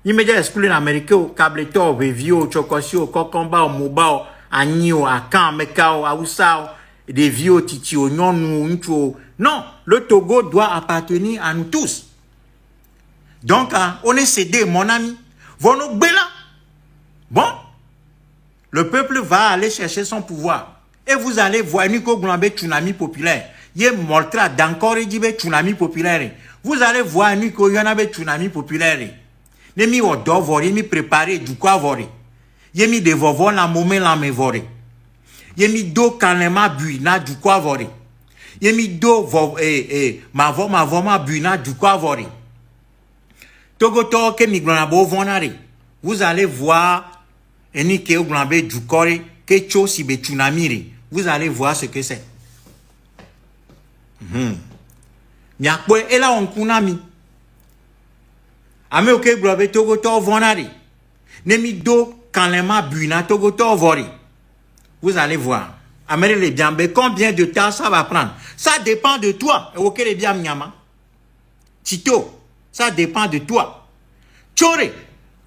Immédiatement exclu l'Amérique au Cableto, Vevio, Chokosio, Kokomba, Mobao, Anio, Akan, Mekao, Aoussao. Des vieux titio, non, non, le Togo doit appartenir à nous tous. Donc, on est cédé, mon ami. Bon, Le peuple va aller chercher son pouvoir. Et vous allez voir Nico Glambe tsunami populaire. Il y a Moltra d'encore dit tsunami populaire. Vous allez voir Nico Yonabe tsunami populaire. Ne mi odo vori mi préparé du quoi vori. Yemi de vovo la moment la me vori. Yemi do kanema bui na du quoi vori. Yemi do ma bui na du quoi vori. Togoto ke mi glanabo vonare. Vous allez voir eni ke glambe du kore ke cho si be tsunami. Vous allez voir ce que c'est. Nyakwe et là on kunami. Ame oke glambe togoto vonare. Nemi do kanema bui na togoto vori. Vous allez voir. Amere les biambe, combien de temps ça va prendre? Ça dépend de toi. Ok les biam nyama. Tito. Ça dépend de toi. Tchore,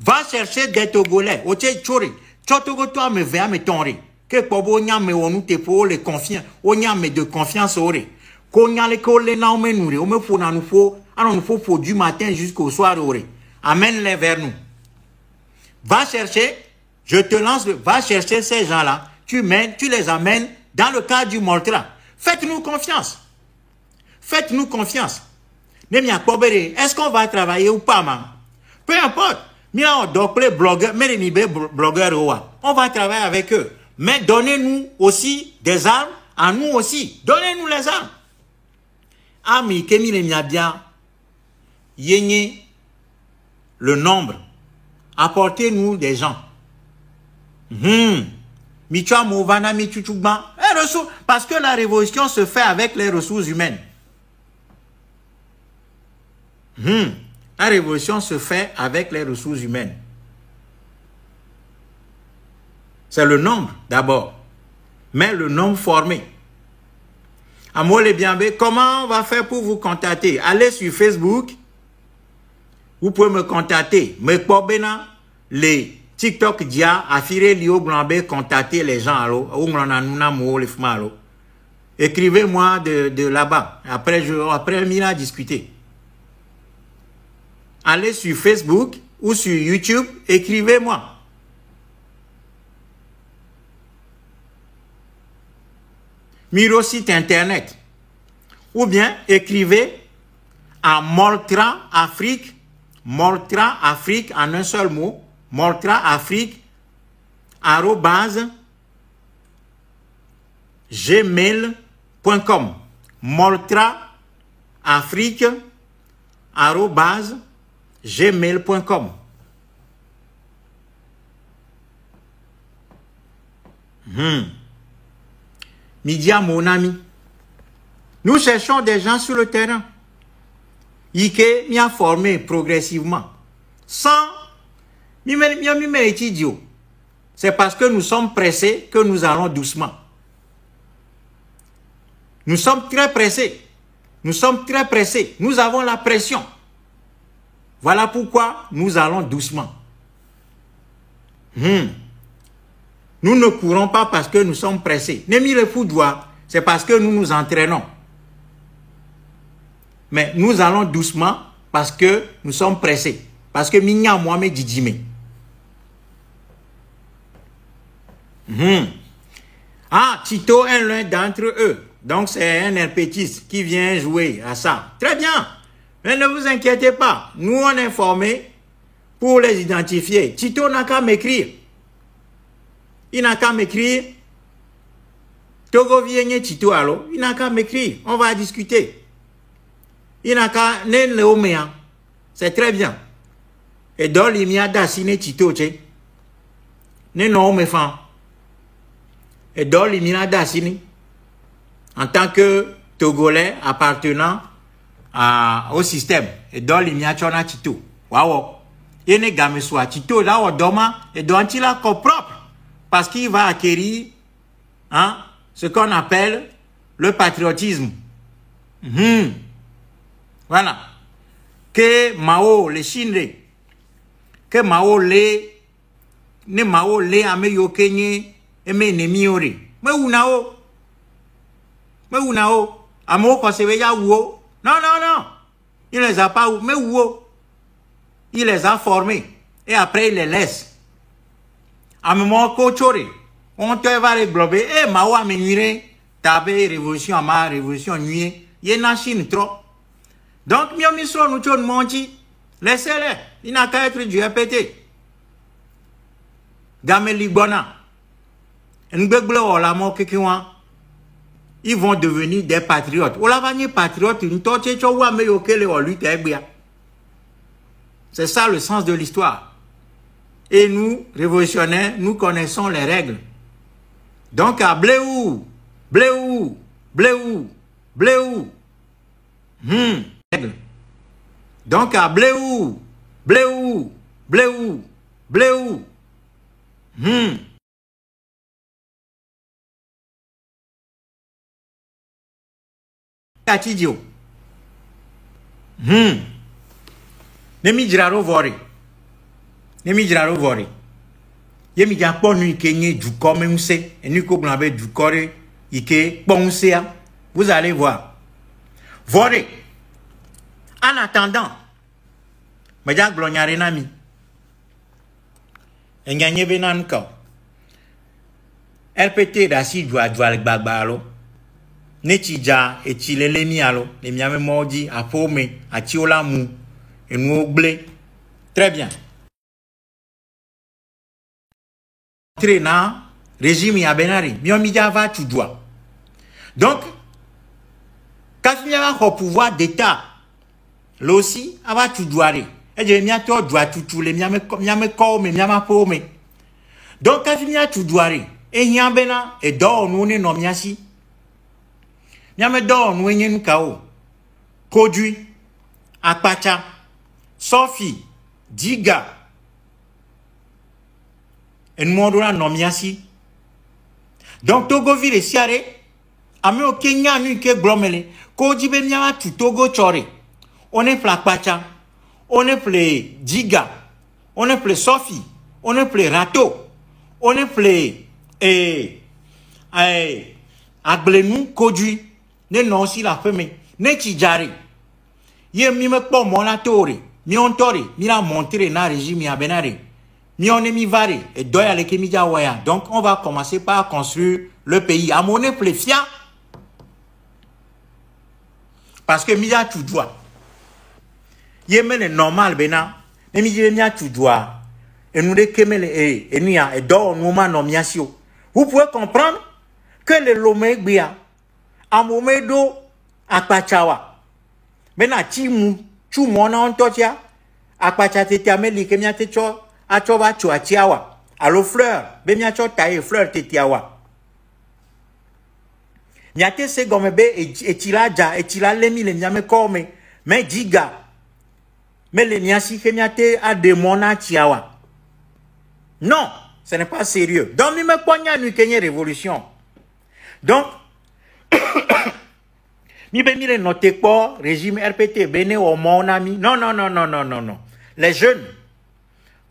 va chercher des Togolais. Oche Tchore, Tchotogo toi me vea me tonre. Que pobo nyame onu te po le confiance. O nyame de confiance ore. Ko nyale ko le na ome noure. Ome fo na nous faut. Alors nous faut du matin jusqu'au soir ore. Amène-les vers nous. Va chercher. Je te lance. Va chercher ces gens-là. Tu les amènes dans le cadre du Moltra. Faites-nous confiance. Faites-nous confiance. Est-ce qu'on va travailler ou pas, man? Peu importe. On va travailler avec eux. Mais donnez-nous aussi des armes. À nous aussi. Donnez-nous les armes. Ami, le nombre. Apportez-nous des gens. Parce que la révolution se fait avec les ressources humaines. La révolution se fait avec les ressources humaines. C'est le nombre d'abord, mais le nombre formé. Amole Biambe, comment on va faire pour vous contacter? Allez sur Facebook, vous pouvez me contacter. Mais pour bena, les TikTok dia, affiré Lio Glambe, contacter les gens, allo, écrivez-moi de là-bas. Après, Mila discuter. Allez sur Facebook ou sur YouTube, écrivez-moi. Miro site internet. Ou bien écrivez à Moltra Afrique en un seul mot, Moltra Afrique @gmail.com. Moltra Afrique @gmail.com. Midia mon ami. Nous cherchons des gens sur le terrain. Ike m'y a formé progressivement. Sans c'est parce que nous sommes pressés que nous allons doucement. Nous sommes très pressés. Nous sommes très pressés. Nous avons la pression. Voilà pourquoi nous allons doucement. Nous ne courons pas parce que nous sommes pressés. Nemi le foudroit, c'est parce que nous nous entraînons. Mais nous allons doucement parce que nous sommes pressés. Parce que Minya Mohamed Didjime. Ah, Tito est l'un d'entre eux. Donc c'est un herpétiste qui vient jouer à ça. Très bien. Mais ne vous inquiétez pas. Nous on est formés pour les identifier. Tito n'a qu'à m'écrire. Il n'a qu'à m'écrire. Togo vienne Tito alors. Il n'a qu'à m'écrire. On va discuter. Il n'a qu'à le oméa. C'est très bien. Et dans l'imia d'assiner Tito, tu sais. Ne non me fan. Et dans l'imia d'assiner. En tant que Togolais appartenant au système. Et dans l'imia chona Tito. Waouh. Il n'est jamais soit Tito là au doma. Et dans il a corps propre. Parce qu'il va acquérir ce qu'on appelle le patriotisme. Voilà. Que Mao le Shinre. Que Mao le. Ne Mao le ame yokenye. Eme ne miore. Mais où nao? Mais où nao? Amo konsewe ya uo? Non, non, non. Il les a pas. Mais où? Il les a formés. Et après il les laisse. À un moment, Kochore, On te va réglober. Eh, mawa me nuire. Tabe révolution, ma révolution nuire. Yé na Chine trop. Donc, mieux mission nous chon monti. Laissez-les. Il n'a qu'à être du répété. Gameli Bona. Ils vont devenir des patriotes. C'est ça le sens de l'histoire. Et nous, révolutionnaires, nous connaissons les règles. Donc, à bléou, bléou, bléou, bléou. Donc, à bléou, bléou, bléou, bléou. Atidio. Nemi jiraro vori. Nemi jiraro vori. Yemi japon nu kenye du comme unse. Et nu ko blanbe du corps ike ponse. Vous allez voir. Vori. En attendant. Majak glonyare nami. Enganye benan ko. RPT dasi dwa gbagbalo. Netija et chilele mialo, les miame mordi, à pome, à tiola mou, et nous blé. Très bien. Traînant, régime ya benari, miomidja va tu dois. Donc, quand il y a un pouvoir d'État, là aussi, va tu dois. Et je m'y to dois tout les miame comme, miame pome. Donc, quand il y a tu dois, et il y a bena, et d'or nous ne nomiasi. Nyame do nwenyen kao Kodui Akpacha Sophie Diga en modula nomiasi. Donc Togo vile siare ame o Kenya nu ke glomele ko jibe nyama tu Togo chore. On est Akpacha, on est Diga, on est Sophie, on est Rato, on est Aglenu Kodui. Ne non si la femme ne tijari ye mi me po mona tori mi on tori mi la montrer na régime ya benare mi on mi vari et doya le kemi waya. Donc on va commencer par construire le pays à monnaie plefia parce que mi ya tu dois ye me le normal bena ne mi je mi ya tu dois et nous de kemele et nous ya et do nous ma nomination. Vous pouvez comprendre que le lomé bia Amomedo Akpachawa. Mena chimu chu mona on totia. Akpacha te tiameli kemia te cho achoba chu achiawa. Alo fleur, bemia cho taille fleur te tiawa. Miate se gomebe etila lemi le miame kome. Me diga. Me le niasi kemiate a demona chiawa. Non, ce n'est pas sérieux. Donc mi me ponya nu kenye révolution. Donc mi be mi le noté quoi régime RPT bene au mon ami. Non. Les jeunes,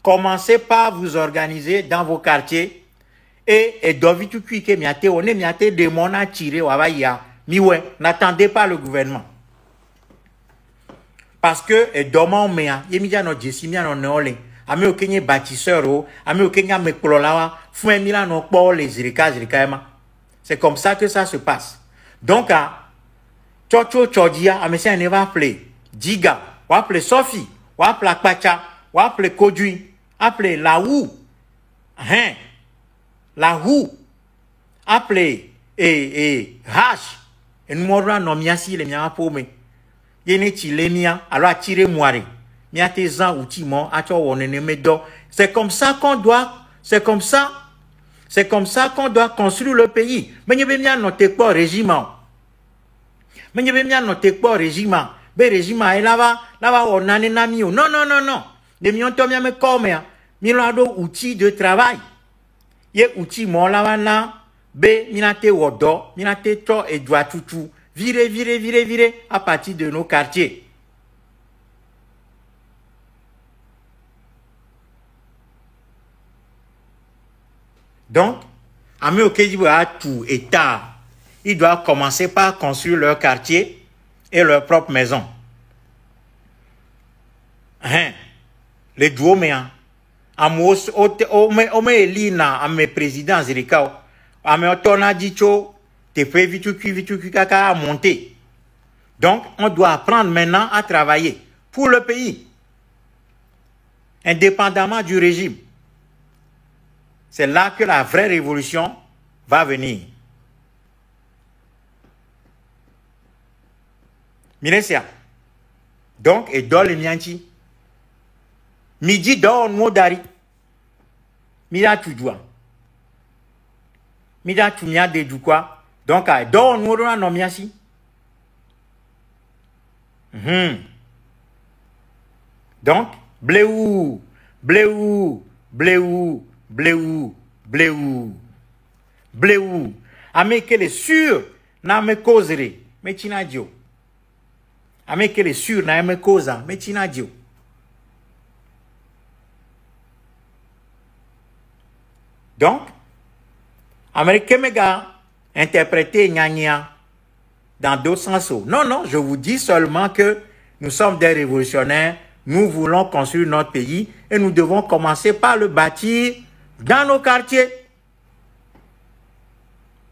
commencez par vous organiser dans vos quartiers et dovi tu kui ke miate one miate de mon a tiré wabaya. Mi ouais, n'attendez pas le gouvernement. Parce que et dormant mea, yemi ja no jesimia no neole. Ame o kenye bâtisseur o, ame o kenya me klolawa, fou emila no po les zirika ema. C'est comme ça que ça se passe. Donc, à Chocho Chodia, à monsieur ne va appeler Diga, ou appeler Sophie, ou appeler Akpacha, ou appeler Kodui, appeler Laou, Laou, appeler Hash, et nous m'aurons nommé les miens pour me. Yene Chilemia, alors attirer moire. Miatezan ou Timon, à toi on est do. C'est comme ça qu'on doit, c'est comme ça qu'on doit construire le pays. Mais nous bien noter pas régime. Mais nous bien noter pas régime. Mais régime est là-bas on a un ami. Non. Les miens to me comme mi lado outil de travail. Ye outil mon là be minate wodo, minate to et doit tout. Virer à partir de nos quartiers. Donc, Ame Okejibo a tout État. Ils doivent commencer par construire leur quartier et leur propre maison. Les Duoméens, ome elina ame président zirikao ame otona dicho te fait vitu kaka à monter. Donc on doit apprendre maintenant à travailler pour le pays indépendamment du régime. C'est là que la vraie révolution va venir. Minesia. Donc, et dans les mianchi. Midi dans le dari. Mira tu dois. Mira tu m'y de du quoi. Donc, dans le mot non miasi. Donc, bléou, bléou, bléou, bléou, bléou, bléou. Ame qu'elle est sûre, n'a me causerait, mais tina dio. Ame qu'elle est sûre, n'a me causa, mais tina dio. Donc, Américain méga interpréter Nyanya dans d'autres sens. Non, non, je vous dis seulement que nous sommes des révolutionnaires, nous voulons construire notre pays et nous devons commencer par le bâtir dans nos quartiers.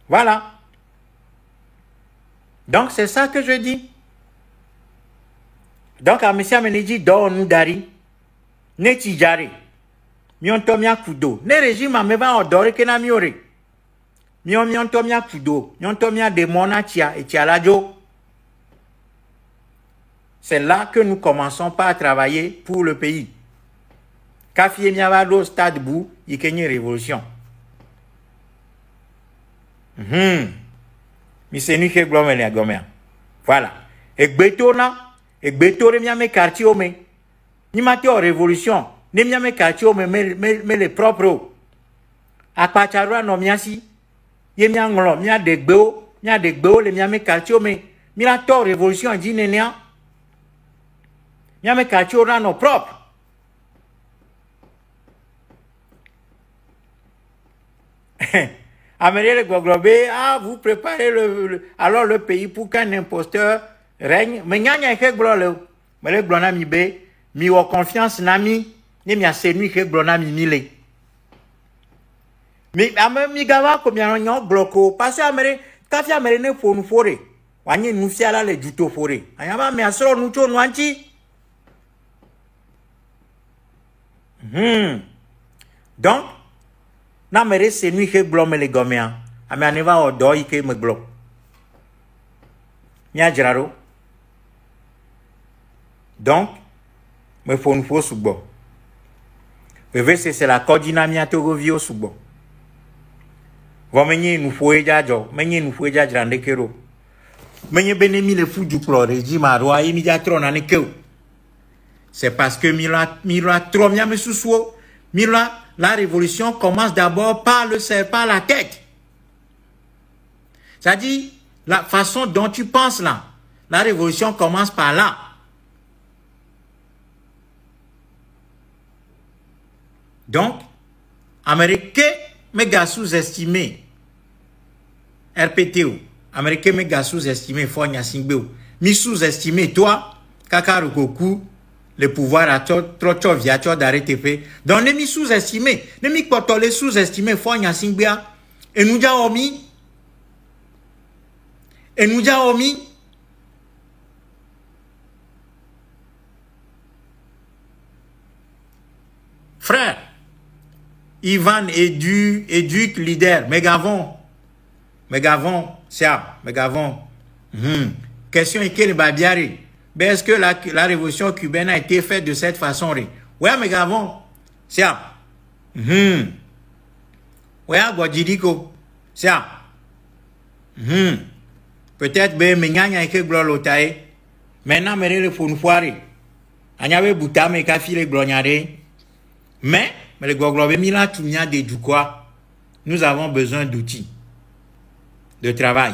Voilà. Donc, c'est ça que je dis. Donc, à M. Amenidi, do nous dari, ne tijari, miontomia kudo, ne régime a meva odore ke na miore. Miontomia kudo, miontomia demona tia et tia lajo. C'est là que nous commençons par travailler pour le pays. Kafie miavado stade bou, yikenye révolution. Misenu ke glomele a gomea. Voilà. Et betore miame quartier ome. Ni mateo révolution. Ne miame quartier ome me les propres. Akpacharua no miasi. Ye mianglo, mia degbeo le miame quartier ome. Mila to révolution di nenea. Miame quartier ora no propre. Amélie le Goglobé, vous préparez alors le pays pour qu'un imposteur règne. Mais n'y a que glole. Mais le glona mi be, mi wa confiance nami, ni mi a senu que glona mi mile. Mais mi gawa comme y a bloco, parce que Amélie, quand Amélie ne faut nous forer. Wanye nous fiala là le juto forer. Ayama mi asro nous cho nous anti. Donc, na mere c'est nuit que blome les goméens. Ame aneva odo ike me glo. Nya jiraro. Donc, me faut nous faut subo. Beve c'est la coordinamia togo vio subo. Vomenye nous faut eja jo, menye nous faut eja grande kero. Menye benemi le fou du pro régime a roi et mi ja tro na ne keu. C'est parce que mira trop mia me sousou. Mira la révolution commence d'abord par la tête. C'est-à-dire, la façon dont tu penses là, la révolution commence par là. Donc, Américain méga sous-estimé, RPTO, Américain méga sous-estimé, Fonya Singbeo, mi sous-estimé, toi, Kakarukoku, le pouvoir à trop viature d'arrêter. Donc, ne mi sous-estimé, ne mi potole sous-estimé, Fonya Singbea, et nous ja omi, frère, Ivan éduque leader, Megavon, Siab, Megavon. Question est quelle babiari? Mais est-ce que la révolution cubaine a été faite de cette façon? Ouais, Megavon, Siab. Ouais, Guadjidiko, Siab. Peut-être, ben, Menganya et que glolotae. Maintenant, mais le fond foiré. Anyabe Bouta, mais Kafi les glognare. Mais le Goglobé Mila Tumia de du quoi? Nous avons besoin d'outils de travail.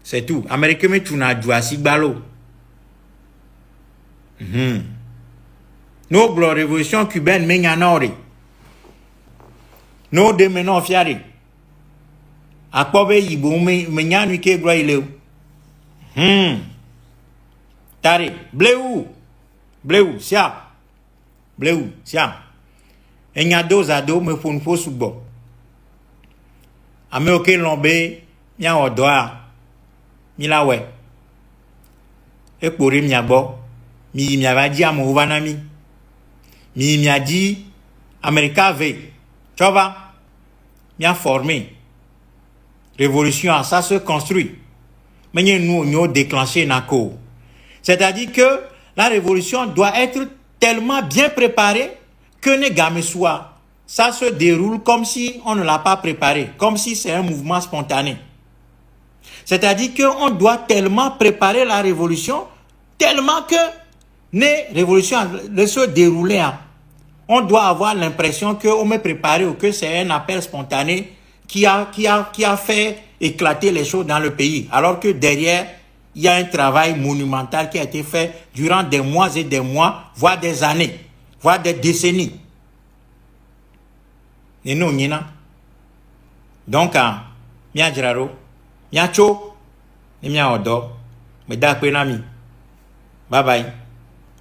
C'est tout. Américain, mais tu n'as pas si balo. Nos révolutions cubaines, mais y'en a. Nos démenons fiarés. A quoi yibo, mais y'en a qui est Tare, bléou, siap. bleu siam enya dozado me fon fo subo ame oke lombe mia odoa mi la we e pore mi agbo mi ava di amo vanami mi a di America ve chova mi a formé révolution ça se construit mais nous déclenché nako. C'est-à-dire que la révolution doit être tellement bien préparée que ne game soit. Ça se déroule comme si on ne l'a pas préparé, comme si c'est un mouvement spontané. C'est-à-dire qu'on doit tellement préparer la révolution, tellement que les révolutions ne se déroulent. On doit avoir l'impression qu'on me préparé ou que c'est un appel spontané qui a fait éclater les choses dans le pays. Alors que derrière, il y a un travail monumental qui a été fait durant des mois et des mois, voire des années, voire des décennies. Et nous, donc, mia jiraro, mia cho, mia odo, me da penami. Bye bye.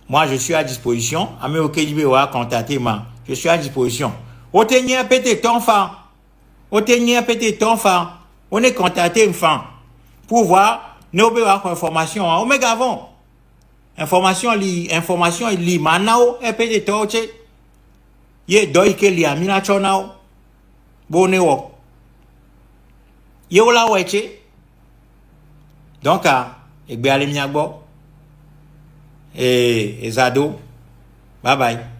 Moi, je suis à disposition. Ame okejibe wa contacter ma. Je suis à disposition. Otenye pété ton fa. Otenye pété ton fa. On est contacté une femme pour voir nos informations. On me gavon. Information li manao et pété toche. Ye doi ke li amina chonao. Bone wo. Ye ola weche. Donc, egbe ale miagbo. Et Zado. Bye bye.